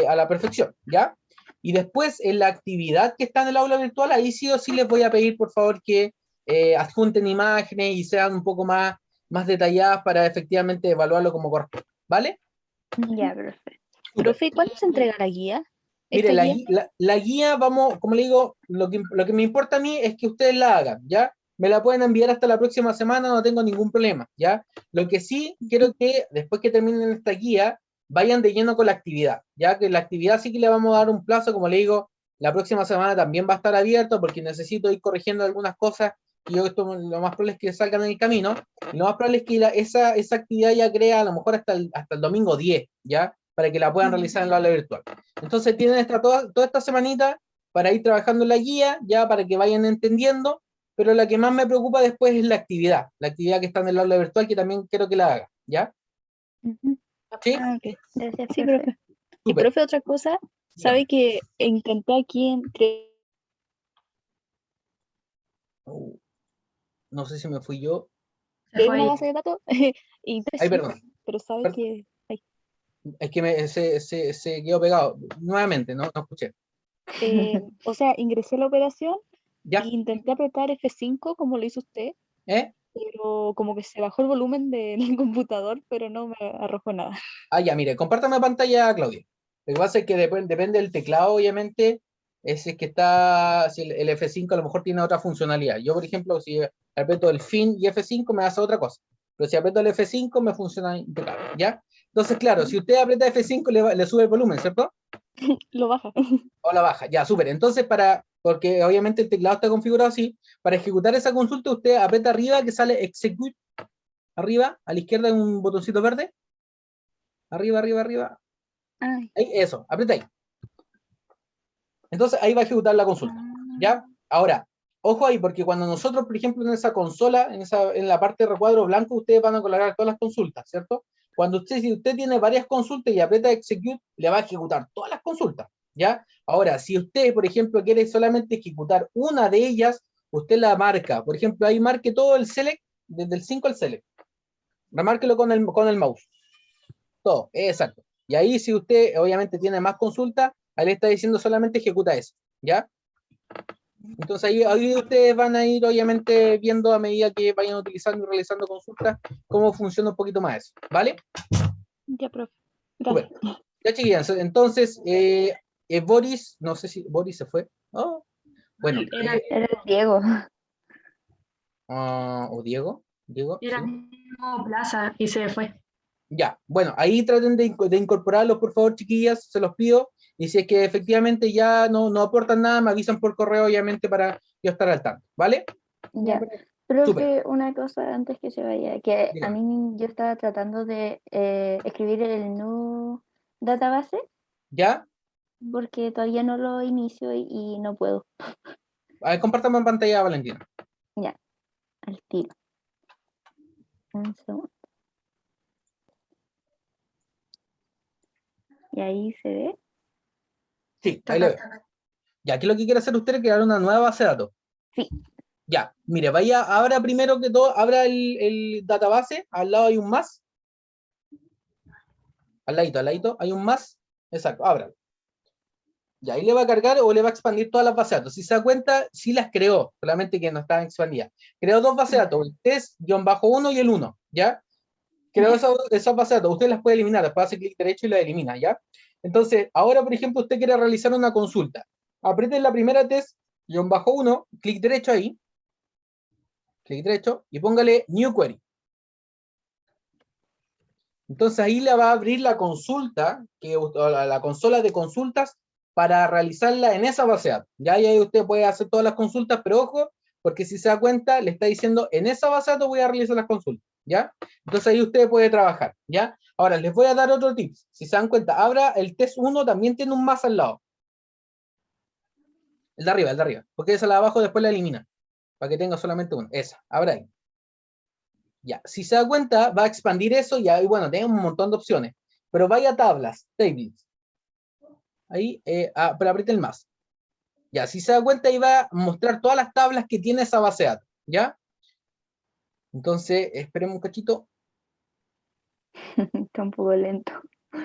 a la perfección, ¿ya? Y después, en la actividad que está en el aula virtual, ahí sí o sí les voy a pedir, por favor, que adjunten imágenes y sean un poco más detalladas para efectivamente evaluarlo como corresponde, ¿vale? Ya, profe. Súper. Profe, ¿y cuándo se entrega la guía? Mire, ¿Esta la, guía? gui- la guía, vamos, como le digo, lo que me importa a mí es que ustedes la hagan, ¿ya? Me la pueden enviar hasta la próxima semana, no tengo ningún problema, ¿ya? Lo que sí quiero que después que terminen esta guía, vayan de lleno con la actividad, ¿ya? Que la actividad sí que le vamos a dar un plazo, como le digo, la próxima semana también va a estar abierto porque necesito ir corrigiendo algunas cosas y yo esto lo más probable es que salgan en el camino, y lo más probable es que esa actividad ya crea a lo mejor hasta el domingo 10, ¿ya? para que la puedan realizar en la aula virtual. Entonces tienen toda esta semanita para ir trabajando en la guía, ya para que vayan entendiendo, pero la que más me preocupa después es la actividad que está en el aula virtual, que también quiero que la haga, ¿ya? Ujú. ¿Sí? Ah, ok. Gracias, Sí, profe. profe. Y Súper. profe, otra cosa, sabe que intenté aquí entre... No sé si me fui yo. de una base de datos y Ay, sí, perdón. pero sabe Per- que... ay, Es que se quedó pegado. Nuevamente, no escuché. o sea, ingresé a la operación ¿Ya? e intenté apretar F5 como lo hizo usted, ¿Eh? pero como que se bajó el volumen del computador, pero no me arrojó nada. Ah, ya, mire, compártame pantalla, Claudia. Lo que pasa es que depende del teclado, obviamente, es que está, si el F5 a lo mejor tiene otra funcionalidad. Yo, por ejemplo, si aprieto el fin y F5 me hace otra cosa. Pero si aprieto el F5 me funciona impecable, ¿ya? Entonces, claro, si usted aprieta F5 le sube el volumen, ¿cierto? Lo baja. O la baja, ya, súper. Entonces, porque obviamente el teclado está configurado así, para ejecutar esa consulta usted aprieta arriba que sale Execute, arriba, a la izquierda hay un botoncito verde, arriba, arriba, arriba, Ay, ahí, eso, aprieta ahí. Entonces ahí va a ejecutar la consulta, ¿ya? Ahora, ojo ahí, porque cuando nosotros, por ejemplo, en esa consola, en la parte de recuadro blanco, ustedes van a colocar todas las consultas, ¿cierto? Si usted tiene varias consultas y aprieta Execute, le va a ejecutar todas las consultas, ¿ya? Ahora, si usted, por ejemplo, quiere solamente ejecutar una de ellas, usted la marca. Por ejemplo, ahí marque todo el Select, desde el 5 al Select. Remárquelo con el mouse. Todo, exacto. Y ahí si usted obviamente tiene más consultas, ahí le está diciendo solamente ejecuta eso, ¿ya? Entonces ahí ustedes van a ir obviamente viendo a medida que vayan utilizando y realizando consultas cómo funciona un poquito más eso, ¿vale? ya, profe. Súper. Gracias. Ya chiquillas, entonces Boris, no sé si Boris se fue. Oh, bueno, Era el Diego. o Diego, Era sí. mismo Plaza y se fue. Ya, bueno, ahí traten de incorporarlos, por favor, chiquillas, se los pido. Y si es que efectivamente ya no aportan nada, me avisan por correo, obviamente, para yo estar al tanto, ¿vale? Ya. Súper. Profe, una cosa antes que se vaya, que a Dígame. mí yo estaba tratando de escribir el new database ¿Ya? porque todavía no lo inicio y no puedo. A ver, compártame en pantalla, Valentina. Ya, al tiro. Un segundo. Y ahí se ve. Sí, ahí lo veo. Ya, aquí lo que quiere hacer usted es crear una nueva base de datos. Sí. Ya, mire, abra primero que todo, abra el database, al lado hay un más. Al ladito, hay un más. Exacto, ábralo. Y ahí le va a cargar o le va a expandir todas las bases de datos. Si se da cuenta, sí las creó, solamente que no estaban expandidas. Creó dos bases de datos, el test-1 y el 1, ¿ya? Creó esas bases de datos, usted las puede eliminar, después hace clic derecho y las elimina, ¿ya? Entonces, ahora, por ejemplo, usted quiere realizar una consulta. Apriete la primera test-1, clic derecho ahí, clic derecho, y póngale New Query. Entonces ahí le va a abrir la consulta, la consola de consultas, para realizarla en esa base de datos. Ya y ahí usted puede hacer todas las consultas, pero ojo, porque si se da cuenta, le está diciendo, en esa base de datos voy a realizar las consultas, ¿ya? Entonces ahí usted puede trabajar, ¿ya? Ahora, les voy a dar otro tip. Si se dan cuenta, abra el test 1, también tiene un más al lado. El de arriba, porque esa la de abajo después la elimina, para que tenga solamente uno. Esa, abra ahí. Ya, si se da cuenta, va a expandir eso y ahí, bueno, tiene un montón de opciones. Pero vaya a tablas, tables. Ahí, pero apriete el más. Ya, si se da cuenta, ahí va a mostrar todas las tablas que tiene esa base de datos. ¿Ya? Entonces, esperemos un cachito. Está un poco lento.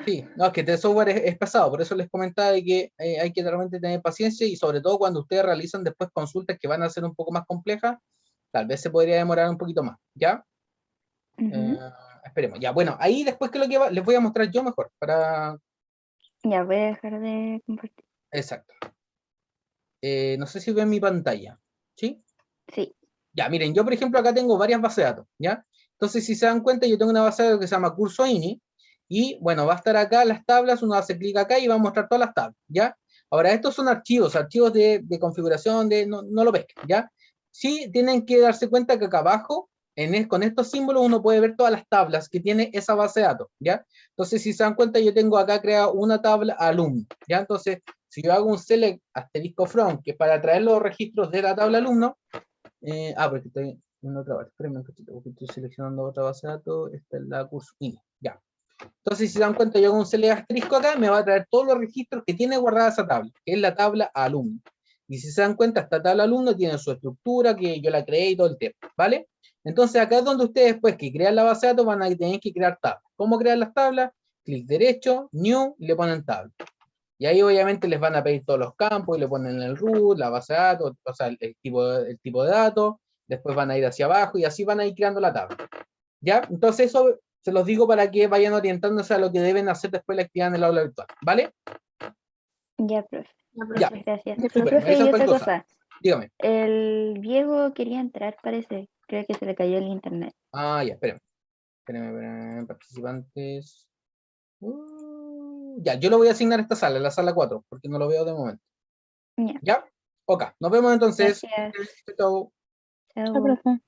Sí, no, es que este software es pesado, por eso les comentaba de que hay que realmente tener paciencia y sobre todo cuando ustedes realizan después consultas que van a ser un poco más complejas, tal vez se podría demorar un poquito más. ¿Ya? Ujú. Esperemos. Ya, bueno, ahí después que les voy a mostrar yo mejor para... Ya voy a dejar de compartir. Exacto. No sé si ven mi pantalla, ¿sí? Sí. Ya, miren, yo por ejemplo acá tengo varias bases de datos, ¿ya? Entonces, si se dan cuenta, yo tengo una base de datos que se llama curso INI, y bueno, va a estar acá las tablas, uno hace clic acá y va a mostrar todas las tablas, ¿ya? Ahora, estos son archivos de configuración, no lo pesquen, ¿ya? Sí, tienen que darse cuenta que acá abajo con estos símbolos uno puede ver todas las tablas que tiene esa base de datos, ¿ya? Entonces, si se dan cuenta, yo tengo acá creada una tabla alumno, ¿ya? Entonces, si yo hago un select asterisco from, que es para traer los registros de la tabla alumno, porque estoy en otra base, espérenme un cachito, porque estoy seleccionando otra base de datos, esta es la curso INE, ya. Entonces, si se dan cuenta, yo hago un select asterisco acá, me va a traer todos los registros que tiene guardada esa tabla, que es la tabla alumno. Y si se dan cuenta, esta tabla alumno tiene su estructura, que yo la creé y todo el tema, ¿vale? Entonces, acá es donde ustedes, después que crean la base de datos, van a tener que crear tablas. ¿Cómo crear las tablas? Clic derecho, new, y le ponen tabla. Y ahí obviamente les van a pedir todos los campos, y le ponen el root, la base de datos, o sea, el tipo de datos, después van a ir hacia abajo, y así van a ir creando la tabla. ¿Ya? Entonces eso se los digo para que vayan orientándose a lo que deben hacer después de la actividad en el aula virtual, ¿vale? Ya, profe. Ya. Gracias. Ya, Súper, Profe, esa y fue otra cosa. cosa. Dígame. El viejo quería entrar, parece. Creo que se le cayó el internet. Ya, espérenme. Espérenme, participantes. Ya, yo lo voy a asignar a esta sala, la sala 4, porque no lo veo de momento. Ya. ¿Ya? Ok, nos vemos entonces. Gracias. Chao. Chao, Chao. profe.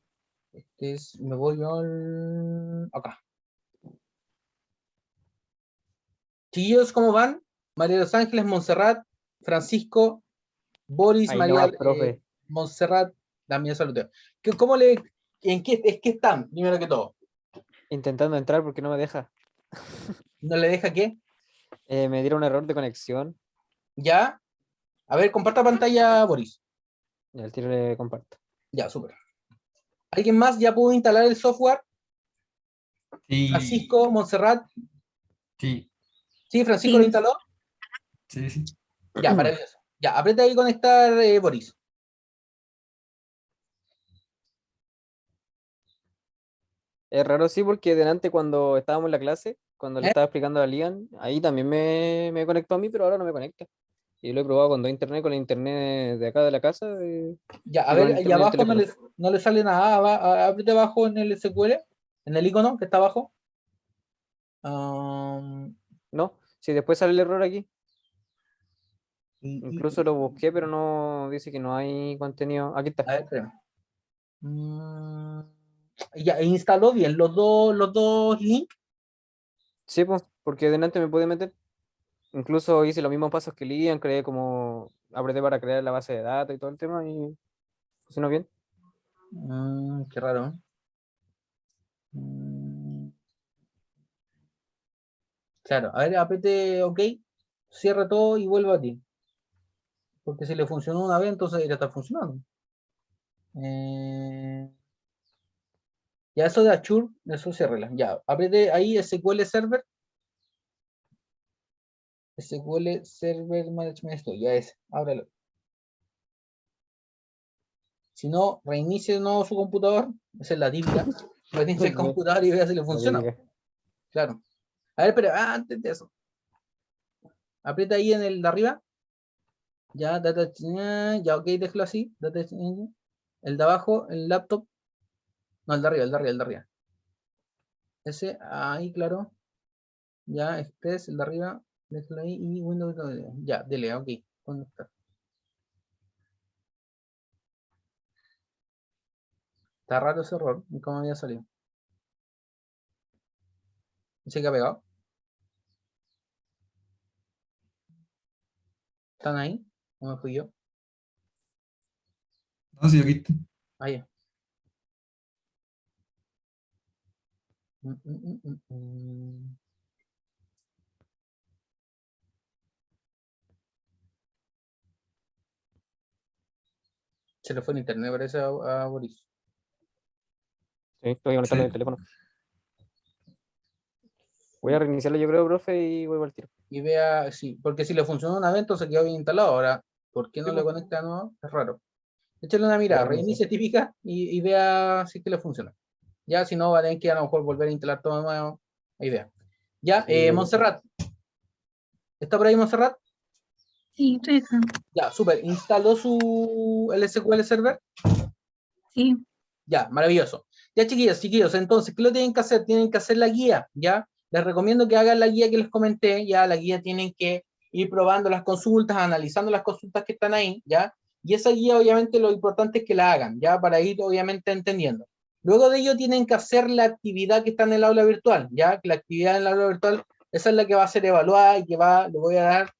Me voy al... Acá. Chiquillos, ¿cómo van? María de los Ángeles, Montserrat, Francisco, Boris, Ahí María, nomás, profe. Montserrat, Damián Saluteo. ¿En qué están, primero que todo? Intentando entrar porque no me deja. ¿No le deja qué? Me dieron un error de conexión. ¿Ya? A ver, comparta pantalla, Boris. Y al tiro le comparto. Ya, súper. ¿Alguien más ya pudo instalar el software? Sí, Francisco, Montserrat. sí, ¿Sí, Francisco Sí. lo instaló? sí, sí. Ya, maravilloso. Ya, aprieta ahí conectar, Boris. Es raro, sí, porque delante cuando estábamos en la clase, cuando le ¿Eh? estaba explicando a Lian, ahí también me conectó a mí, pero ahora no me conecta. Y lo he probado con dos internet, con el internet de acá de la casa Ya, a y con el ver, y internet del abajo no teléfono. no le sale nada. Aprieta abajo en el SQL, en el icono que está abajo. No, si después sale el error aquí, Y- incluso lo busqué, pero no dice que no hay contenido. Aquí está. a ver, espérame. Ya, instaló bien los dos links. Sí, pues, porque delante me pude meter. Incluso hice los mismos pasos que Lian, creé como, apreté para crear la base de datos y todo el tema y funcionó bien. Qué raro. Mm, claro, a ver, apriete OK, cierra todo y vuelve a ti. Porque si le funcionó una vez, entonces ya está funcionando. Ya eso de Azure, eso se arregla. Ya, apriete ahí SQL Server. SQL Server Management esto, ya es, ábrelo. Si no, reinicie de nuevo su computador. Esa es la típica. Reinicie el computador y vea si le funciona. Claro. A ver, pero antes de eso. Aprieta ahí en el de arriba. Ya, ya, ok, déjalo así. El de abajo, el laptop. No, el de arriba, el de arriba, el de arriba. Ese, ahí, claro. Ya, Express, el de arriba. Déjalo ahí y Windows. Ya, dele, ok. Conectar. Está raro ese error. ¿Cómo había salido? ¿Se que ha pegado? ¿Están ahí? ¿O me fui yo? No, sí, aquí está. Ah, ya. Mm, mm, mm, mm. Se le fue el internet, parece a Boris. Sí, estoy conectando el teléfono. Voy a reiniciarlo, yo creo, profe, y vuelvo al tiro. Y vea, sí, porque si le funcionó una vez, entonces quedó bien instalado. Ahora, ¿por qué no Sí, le pues. conecta de nuevo? Es raro. Échale una Voy a mirada, reiniciar. reinicie típica y vea si que le funciona. Ya, si no, va a tener que a lo mejor volver a instalar todo de nuevo. Ahí vea. Ya, Sí, Montserrat. ¿Está por ahí, Montserrat? Sí, estoy acá. Ya, súper. ¿Instaló el SQL Server? Sí. Ya, maravilloso. Ya, chiquillos, entonces, ¿qué lo tienen que hacer? Tienen que hacer la guía, ¿ya? Les recomiendo que hagan la guía que les comenté, ya, la guía tienen que ir probando las consultas, analizando las consultas que están ahí, ¿ya? Y esa guía, obviamente, lo importante es que la hagan, ¿ya? Para ir, obviamente, entendiendo. Luego de ello tienen que hacer la actividad que está en el aula virtual, ya que la actividad en el aula virtual, esa es la que va a ser evaluada y que le voy a dar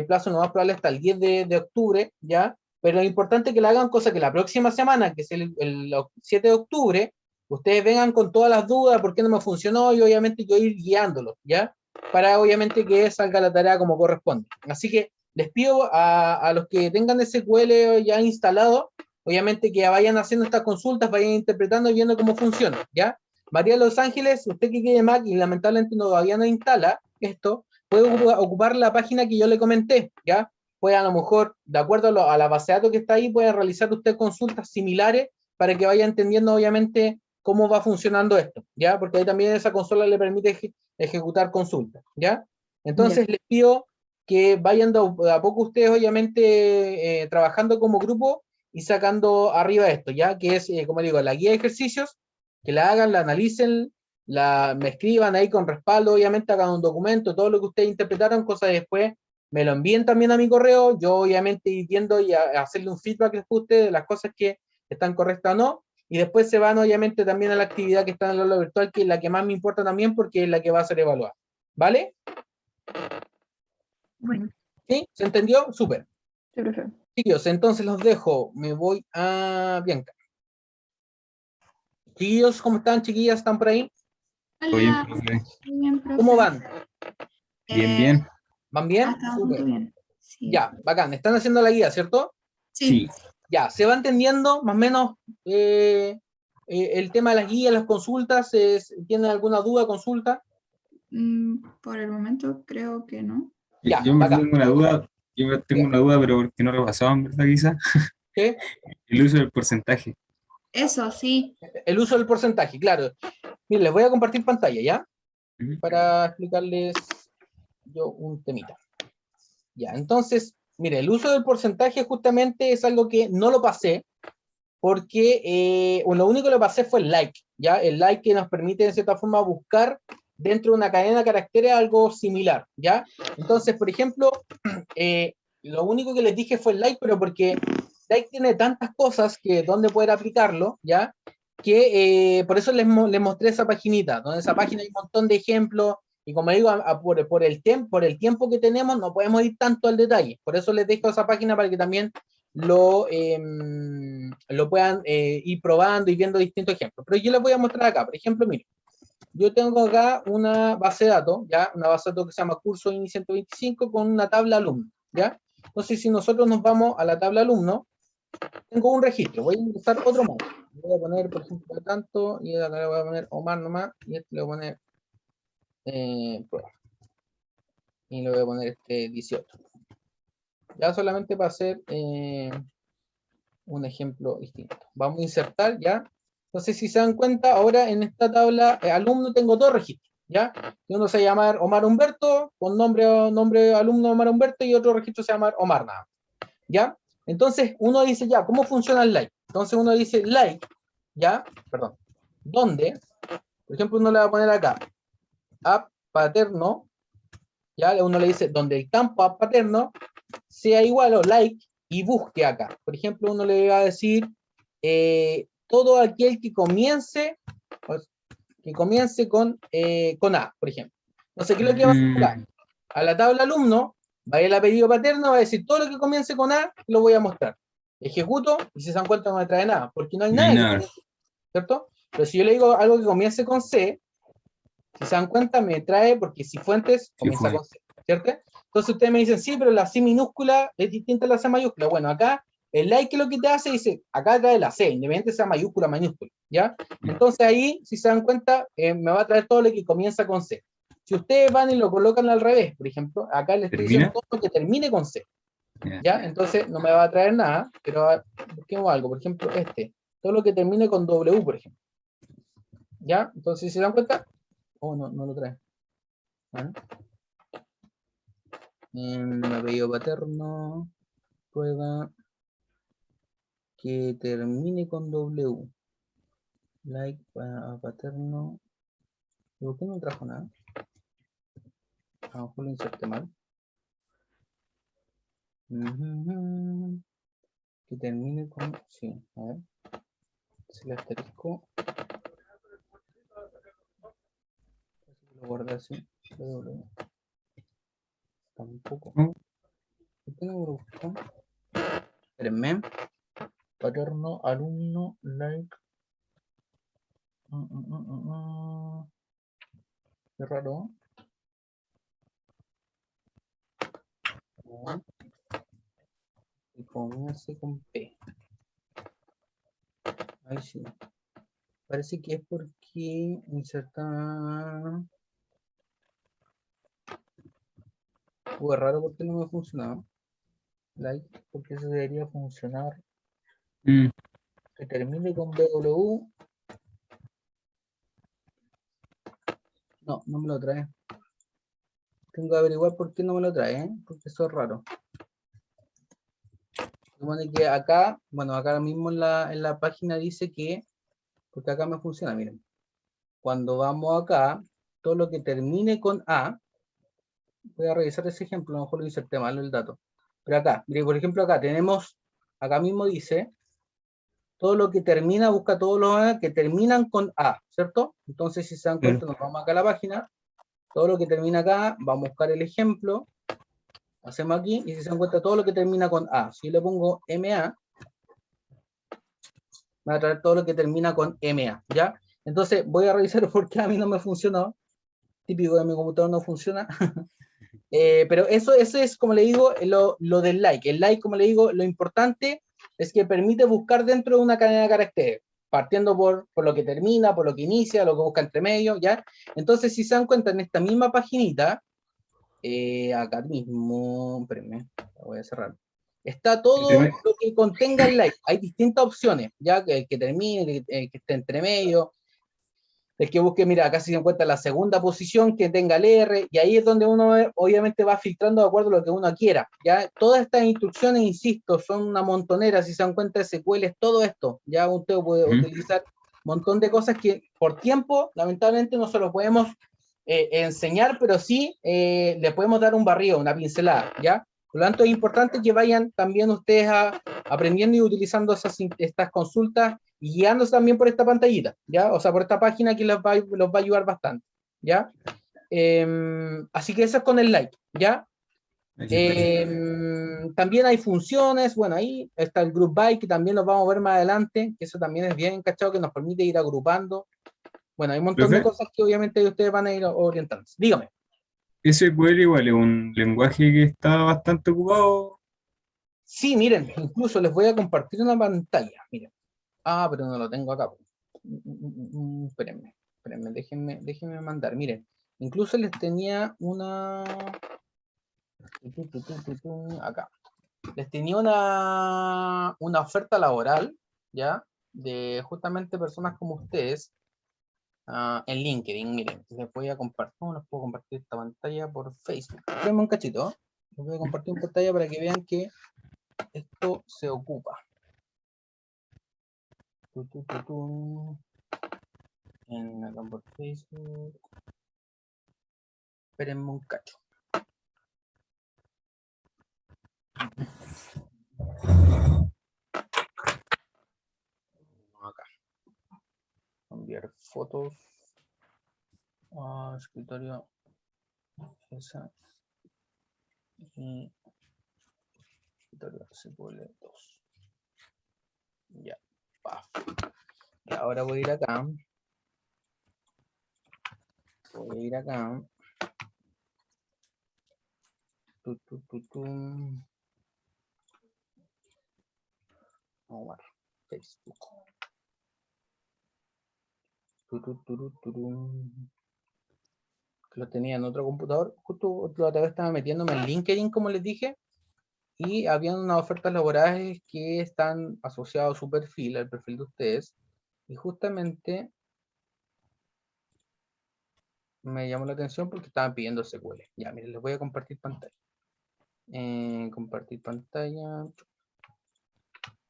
plazo no más probable hasta el 10 de octubre, ya, pero es importante que la hagan, cosa que la próxima semana, que es el 7 de octubre, ustedes vengan con todas las dudas, por qué no me funcionó, y obviamente yo ir guiándolos, ya, para obviamente que salga la tarea como corresponde. Así que les pido a los que tengan SQL ya instalado, obviamente que vayan haciendo estas consultas, vayan interpretando y viendo cómo funciona, ¿ya? María Los Ángeles, usted que tiene Mac y lamentablemente todavía no instala esto, puede ocupar la página que yo le comenté, ¿ya? Puede a lo mejor, de acuerdo a la base de datos que está ahí, puede realizar usted consultas similares para que vaya entendiendo obviamente cómo va funcionando esto, ¿ya? Porque ahí también esa consola le permite ejecutar consultas, ¿ya? Entonces les pido que vayan de a poco ustedes obviamente trabajando como grupo y sacando arriba esto, ya que es, como digo, la guía de ejercicios, que la hagan, la analicen, me escriban ahí con respaldo, obviamente hagan un documento, todo lo que ustedes interpretaron, cosas después me lo envíen también a mi correo, yo obviamente ir viendo y hacerle un feedback después a ustedes de las cosas que están correctas o no, y después se van obviamente también a la actividad que está en el aula virtual, que es la que más me importa también porque es la que va a ser evaluada, ¿vale? Bueno, ¿Sí? ¿Se entendió? Súper. Sí, profe. Chicos, entonces los dejo, me voy a Bianca. Chiquillos, ¿cómo están? Chiquillas, ¿están por ahí? Todo bien, hola, profe. muy bien, profe. ¿Cómo van? Bien, bien. ¿Van bien? Hasta un punto Súper. bien. Sí. Ya, bacán. Están haciendo la guía, ¿cierto? Sí. Ya, ¿se va entendiendo más o menos el tema de las guías, las consultas? ¿Tienen alguna duda, consulta? Por el momento creo que no. Ya, Yo me bacán. tengo una duda, pero porque no repasaban, ¿verdad, quizá? ¿Qué? El uso del porcentaje. Eso, sí. El uso del porcentaje, claro. Miren, les voy a compartir pantalla, ¿ya? Ujú. Para explicarles yo un temita. Ya, entonces, mire, el uso del porcentaje justamente es algo que no lo pasé, porque lo único que lo pasé fue el like, ¿ya? El like que nos permite, de cierta forma, buscar dentro de una cadena de caracteres algo similar, ¿ya? Entonces, por ejemplo, lo único que les dije fue el like, pero porque like tiene tantas cosas que donde poder aplicarlo, ¿ya? Que por eso les mostré esa paginita, donde esa página hay un montón de ejemplos, y como digo, por el tiempo que tenemos, no podemos ir tanto al detalle. Por eso les dejo esa página para que también lo puedan ir probando y viendo distintos ejemplos. Pero yo les voy a mostrar acá. Por ejemplo, miren, yo tengo acá una base de datos, ¿ya? Una base de datos que se llama curso INI 125 con una tabla alumno, ¿ya? Entonces, si nosotros nos vamos a la tabla alumno, tengo un registro, voy a ingresar otro más. Voy a poner, por ejemplo, tanto, y acá le voy a poner Omar nomás, y este le voy a poner prueba. Y le voy a poner 18. Ya solamente para hacer un ejemplo distinto. Vamos a insertar, ¿ya? Entonces, si se dan cuenta, ahora en esta tabla alumno tengo dos registros, ¿ya? Y uno se llama Omar Humberto, con nombre alumno Omar Humberto, y otro registro se llama Omar nada, ¿ya? Entonces, uno dice, ya, ¿cómo funciona el like? Entonces, uno dice like, ¿ya? Perdón. ¿Dónde? Por ejemplo, uno le va a poner acá, app paterno, ¿ya? Uno le dice, donde el campo app paterno sea igual o like, y busque acá. Por ejemplo, uno le va a decir todo aquel que comience con A, por ejemplo. Entonces, ¿qué es lo que va a hacer acá? A la tabla alumno, va a ir el apellido paterno, va a decir todo lo que comience con A, lo voy a mostrar. Ejecuto, y si se dan cuenta no me trae nada, porque no hay No nada hay que nada. comience, ¿cierto? Pero si yo le digo algo que comience con C, si se dan cuenta me trae, porque Cifuentes comienza fue. con C, ¿cierto? Entonces ustedes me dicen, sí, pero la C minúscula es distinta a la C mayúscula. Bueno, acá el like lo que te hace dice, acá trae la C, independientemente sea mayúscula o minúscula, ¿ya? Entonces ahí, si se dan cuenta, me va a traer todo lo que comienza con C. Si ustedes van y lo colocan al revés, por ejemplo, acá les estoy diciendo todo lo que termine con C, ¿ya? Entonces no me va a traer nada, pero busquemos algo, por ejemplo, todo lo que termine con W, por ejemplo, ¿ya? Entonces, si se dan cuenta, no lo trae. ¿Vale? Apellido paterno, prueba que termine con W. Like paterno. ¿Por qué no trajo nada? A lo mejor lo inserté mal. Que termine con. Sí, a ver. Es el asterisco. Lo guardé así. Tampoco. ¿No? ¿Por qué no lo busco? Espérenme. Paterno, alumno, like. Qué raro. Y comienza con P. Ahí sí. Parece que es porque insertar. Es raro porque no me funcionaba. Like, porque eso debería funcionar. Mm, Que termine con BW. No, no me lo trae. Tengo que averiguar por qué no me lo trae, ¿eh? Porque eso es raro. Supone que acá, bueno, acá mismo en la página dice que, porque acá me funciona, miren. Cuando vamos acá, todo lo que termine con A, voy a revisar ese ejemplo, a lo mejor lo inserté mal el dato. Pero acá, mire, por ejemplo, acá tenemos, acá mismo dice, todo lo que termina, busca todos los A que terminan con A, ¿cierto? Entonces, si se dan cuenta, nos vamos acá a la página, todo lo que termina acá, vamos a buscar el ejemplo, hacemos aquí, y si se dan cuenta, todo lo que termina con A. Si le pongo MA, me va a traer todo lo que termina con MA, ¿ya? Entonces, voy a revisar por qué a mí no me funcionó. Típico de mi computador no funciona. Pero eso es, como le digo, lo del like. El like, como le digo, lo importante es que permite buscar dentro de una cadena de caracteres, partiendo por lo que termina, por lo que inicia, lo que busca entre medio, ¿ya? Entonces, si se dan cuenta, en esta misma paginita, acá mismo, espérenme, la voy a cerrar. Está todo lo que contenga el like. Hay distintas opciones, ya que termine, que esté entre medio. El que busque, mira, acá se encuentra la segunda posición que tenga el R, y ahí es donde uno obviamente va filtrando de acuerdo a lo que uno quiera. Ya todas estas instrucciones, insisto, son una montonera. Si se dan cuenta, SQL es todo esto. Ya usted puede utilizar un montón de cosas que por tiempo, lamentablemente, no se lo podemos enseñar, pero sí le podemos dar un barrido, una pincelada, ¿ya? Por lo tanto, es importante que vayan también ustedes aprendiendo y utilizando estas consultas y guiándose también por esta pantallita, ¿ya? O sea, por esta página que los va a ayudar bastante, ¿ya? Así que eso es con el like, ¿ya? También hay funciones, bueno, ahí está el group by, que también lo vamos a ver más adelante, que eso también es bien encachado, que nos permite ir agrupando. Bueno, hay un montón de cosas que obviamente ustedes van a ir orientándose. Dígame. SQL igual es un lenguaje que está bastante ocupado. Sí, miren, incluso les voy a compartir una pantalla, miren. Ah, pero no lo tengo acá. Espérenme, déjenme mandar. Miren, incluso les tenía una... Acá. Les tenía una oferta laboral, ¿ya? De justamente personas como ustedes en LinkedIn. Miren, les voy a compartir. ¿Cómo les puedo compartir esta pantalla por Facebook? Espérenme un cachito. Les voy a compartir en pantalla para que vean que esto se ocupa. Acá por Facebook. Espérenme un cacho. Acá. Enviar fotos. Escritorio. Esa. Y escritorio SQL 2. Ya. Paf. Y ahora voy a ir acá. Voy a ir acá. Vamos a ver. Facebook. Lo tenía en otro computador. Justo la otra vez estaba metiéndome en LinkedIn, como les dije. Y habían unas ofertas laborales que están asociadas a su perfil, al perfil de ustedes. Y justamente me llamó la atención porque estaban pidiendo SQL. Ya, miren, les voy a compartir pantalla. Compartir pantalla.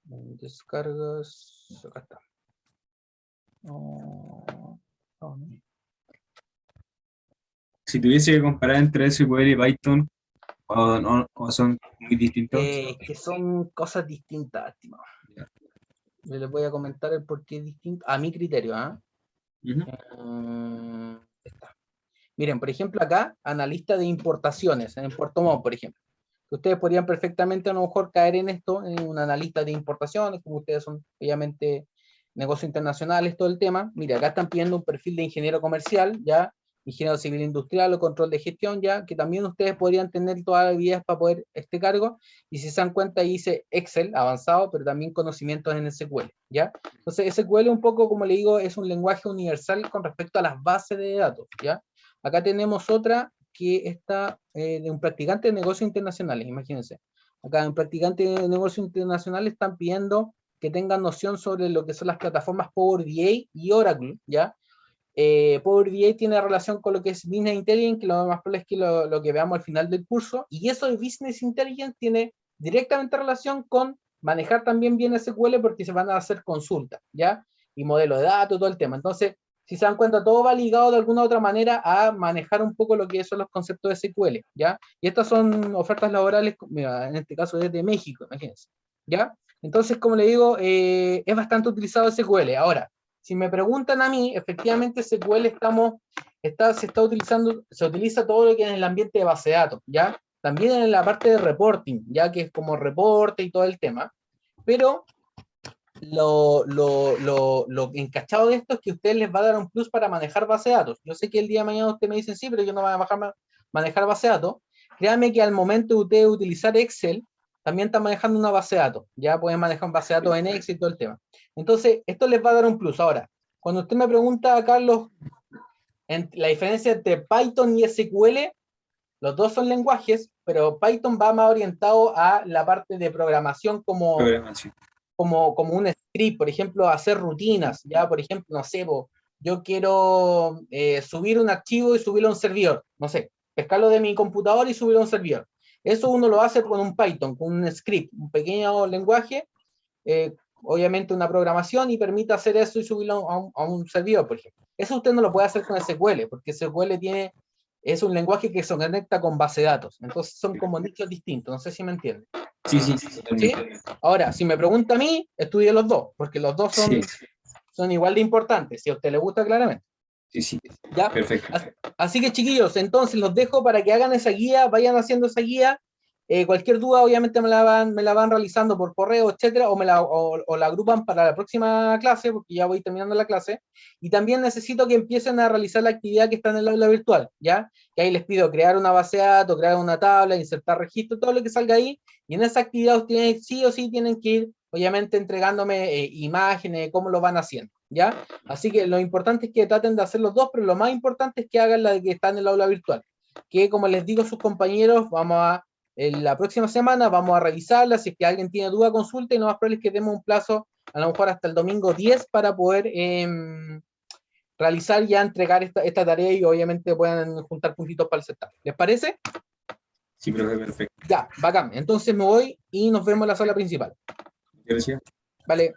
Descargas. Acá está. Si tuviese que comparar entre SQL y Python, o son muy distintos. Que son cosas distintas, estimado. Yo les voy a comentar el por qué es distinto, a mi criterio. Está. Miren, por ejemplo, acá, analista de importaciones, en Puerto Montt, por ejemplo. Ustedes podrían perfectamente a lo mejor caer en esto, en un analista de importaciones, como ustedes son, obviamente, negocios internacionales, todo el tema. Mira, acá están pidiendo un perfil de ingeniero comercial, ya, ingeniero civil industrial o control de gestión, ya, que también ustedes podrían tener todas las habilidades para poder este cargo, y si se dan cuenta, ahí dice Excel avanzado, pero también conocimientos en SQL, ya. Entonces, SQL un poco, como le digo, es un lenguaje universal con respecto a las bases de datos, ya. Acá tenemos otra que está de un practicante de negocios internacionales, imagínense. Acá un practicante de negocios internacionales están pidiendo que tengan noción sobre lo que son las plataformas Power BI y Oracle, ¿ya? Power BI tiene relación con lo que es Business Intelligence, que lo más probable es que lo que veamos al final del curso, y eso de Business Intelligence tiene directamente relación con manejar también bien SQL porque se van a hacer consultas, ¿ya? Y modelo de datos, todo el tema. Entonces, si se dan cuenta, todo va ligado de alguna u otra manera a manejar un poco lo que son los conceptos de SQL, ¿ya? Y estas son ofertas laborales, mira, en este caso desde México, imagínense, ¿ya? Entonces, como le digo, es bastante utilizado SQL. Ahora, si me preguntan a mí, efectivamente SQL se está utilizando, se utiliza todo lo que es en el ambiente de base de datos, ¿ya? También en la parte de reporting, ya que es como reporte y todo el tema, pero lo encachado de esto es que a ustedes les va a dar un plus para manejar base de datos. Yo sé que el día de mañana ustedes me dicen, sí, pero yo no voy a manejar base de datos. Créanme que al momento de ustedes utilizar Excel, también están manejando una base de datos. Ya pueden manejar base de datos en Excel y todo el tema. Entonces, esto les va a dar un plus. Ahora, cuando usted me pregunta, Carlos, la diferencia entre Python y SQL, los dos son lenguajes, pero Python va más orientado a la parte de programación como un script, por ejemplo, hacer rutinas, ya, por ejemplo, no sé, yo quiero subir un archivo y subirlo a un servidor, no sé, pescarlo de mi computador y subirlo a un servidor. Eso uno lo hace con un Python, con un script, un pequeño lenguaje, obviamente una programación y permite hacer eso y subirlo a un servidor, por ejemplo. Eso usted no lo puede hacer con SQL, porque SQL es un lenguaje que se conecta con base de datos, entonces son como nichos distintos, no sé si me entienden. Sí, ¿Sí? totalmente. Ahora, si me pregunta a mí, estudie los dos, porque los dos son igual de importantes, si a usted le gusta claramente. Sí, ¿Ya? perfecto. Así que chiquillos, entonces los dejo para que hagan esa guía, vayan haciendo esa guía. Cualquier duda, obviamente, me la van realizando por correo, etcétera, o la agrupan para la próxima clase, porque ya voy terminando la clase. Y también necesito que empiecen a realizar la actividad que está en el aula virtual, ¿ya? Que ahí les pido crear una base de datos, crear una tabla, insertar registro, todo lo que salga ahí. Y en esa actividad ustedes sí o sí tienen que ir, obviamente, entregándome imágenes de cómo lo van haciendo, ¿ya? Así que lo importante es que traten de hacer los dos, pero lo más importante es que hagan la de que está en el aula virtual. Que, como les digo a sus compañeros, la próxima semana vamos a revisarla, si es que alguien tiene duda, consulta, y lo más probable es que demos un plazo, a lo mejor hasta el domingo 10, para poder realizar y entregar esta tarea y obviamente puedan juntar puntitos para el certamen. ¿Les parece? Sí, profe, perfecto. Ya, bacán. Entonces me voy y nos vemos en la sala principal. Gracias. Vale.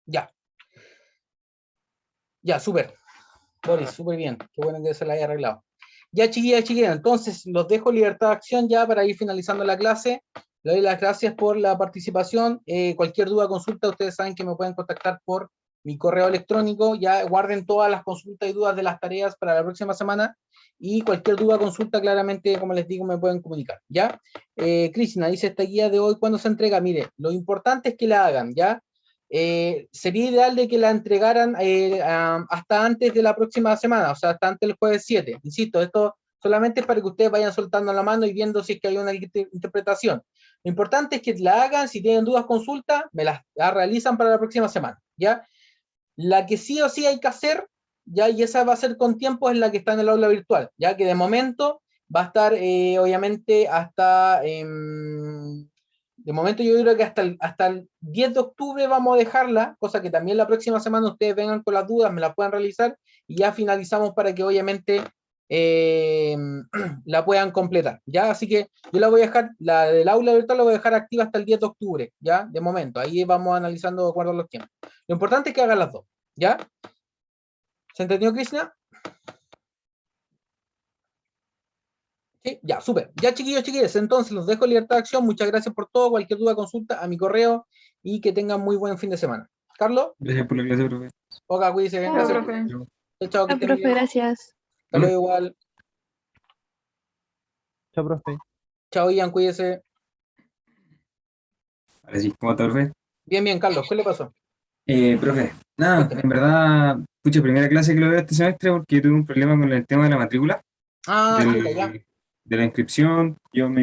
Ya. Ya, súper. Boris, súper bien. Qué bueno que se la haya arreglado. Ya, chiquillas, entonces los dejo libertad de acción ya para ir finalizando la clase. Le doy las gracias por la participación. Cualquier duda, consulta, ustedes saben que me pueden contactar por mi correo electrónico. Ya guarden todas las consultas y dudas de las tareas para la próxima semana. Y cualquier duda, consulta, claramente, como les digo, me pueden comunicar. ¿Ya? Cristina, dice esta guía de hoy, ¿cuándo se entrega? Mire, lo importante es que la hagan, ¿ya? Sería ideal de que la entregaran hasta antes de la próxima semana, o sea, hasta antes del jueves 7. Insisto, esto solamente es para que ustedes vayan soltando la mano y viendo si es que hay una interpretación. Lo importante es que la hagan, si tienen dudas, consulta, me las realizan para la próxima semana, ¿ya? La que sí o sí hay que hacer, ¿ya? Y esa va a ser con tiempo, es la que está en el aula virtual, ya que de momento va a estar, obviamente, hasta... de momento yo creo que hasta el 10 de octubre vamos a dejarla, cosa que también la próxima semana ustedes vengan con las dudas, me las puedan realizar y ya finalizamos para que obviamente la puedan completar, ¿ya? Así que yo la voy a dejar, la del aula virtual la voy a dejar activa hasta el 10 de octubre, ¿ya? De momento, ahí vamos analizando de acuerdo a los tiempos. Lo importante es que hagan las dos, ¿ya? ¿Se entendió, Cristina? Sí, ya, súper. Ya, chiquillos, entonces los dejo en libertad de acción. Muchas gracias por todo. Cualquier duda, consulta a mi correo y que tengan muy buen fin de semana. Carlos, Gracias por la clase, profe. Oka, cuídense. Chao, Gracias. profe. Chao, que Ah, estén profe, bien. gracias. Hasta luego, igual. Chao, profe. Chao, Ian, cuídese. Ahora sí, ¿cómo está, profe? Bien, Carlos, ¿qué le pasó? Profe, nada, Cuénteme. en verdad, pucha, primera clase que lo veo este semestre porque tuve un problema con el tema de la matrícula, Ah, del- chuta, ya. de la inscripción. Yo me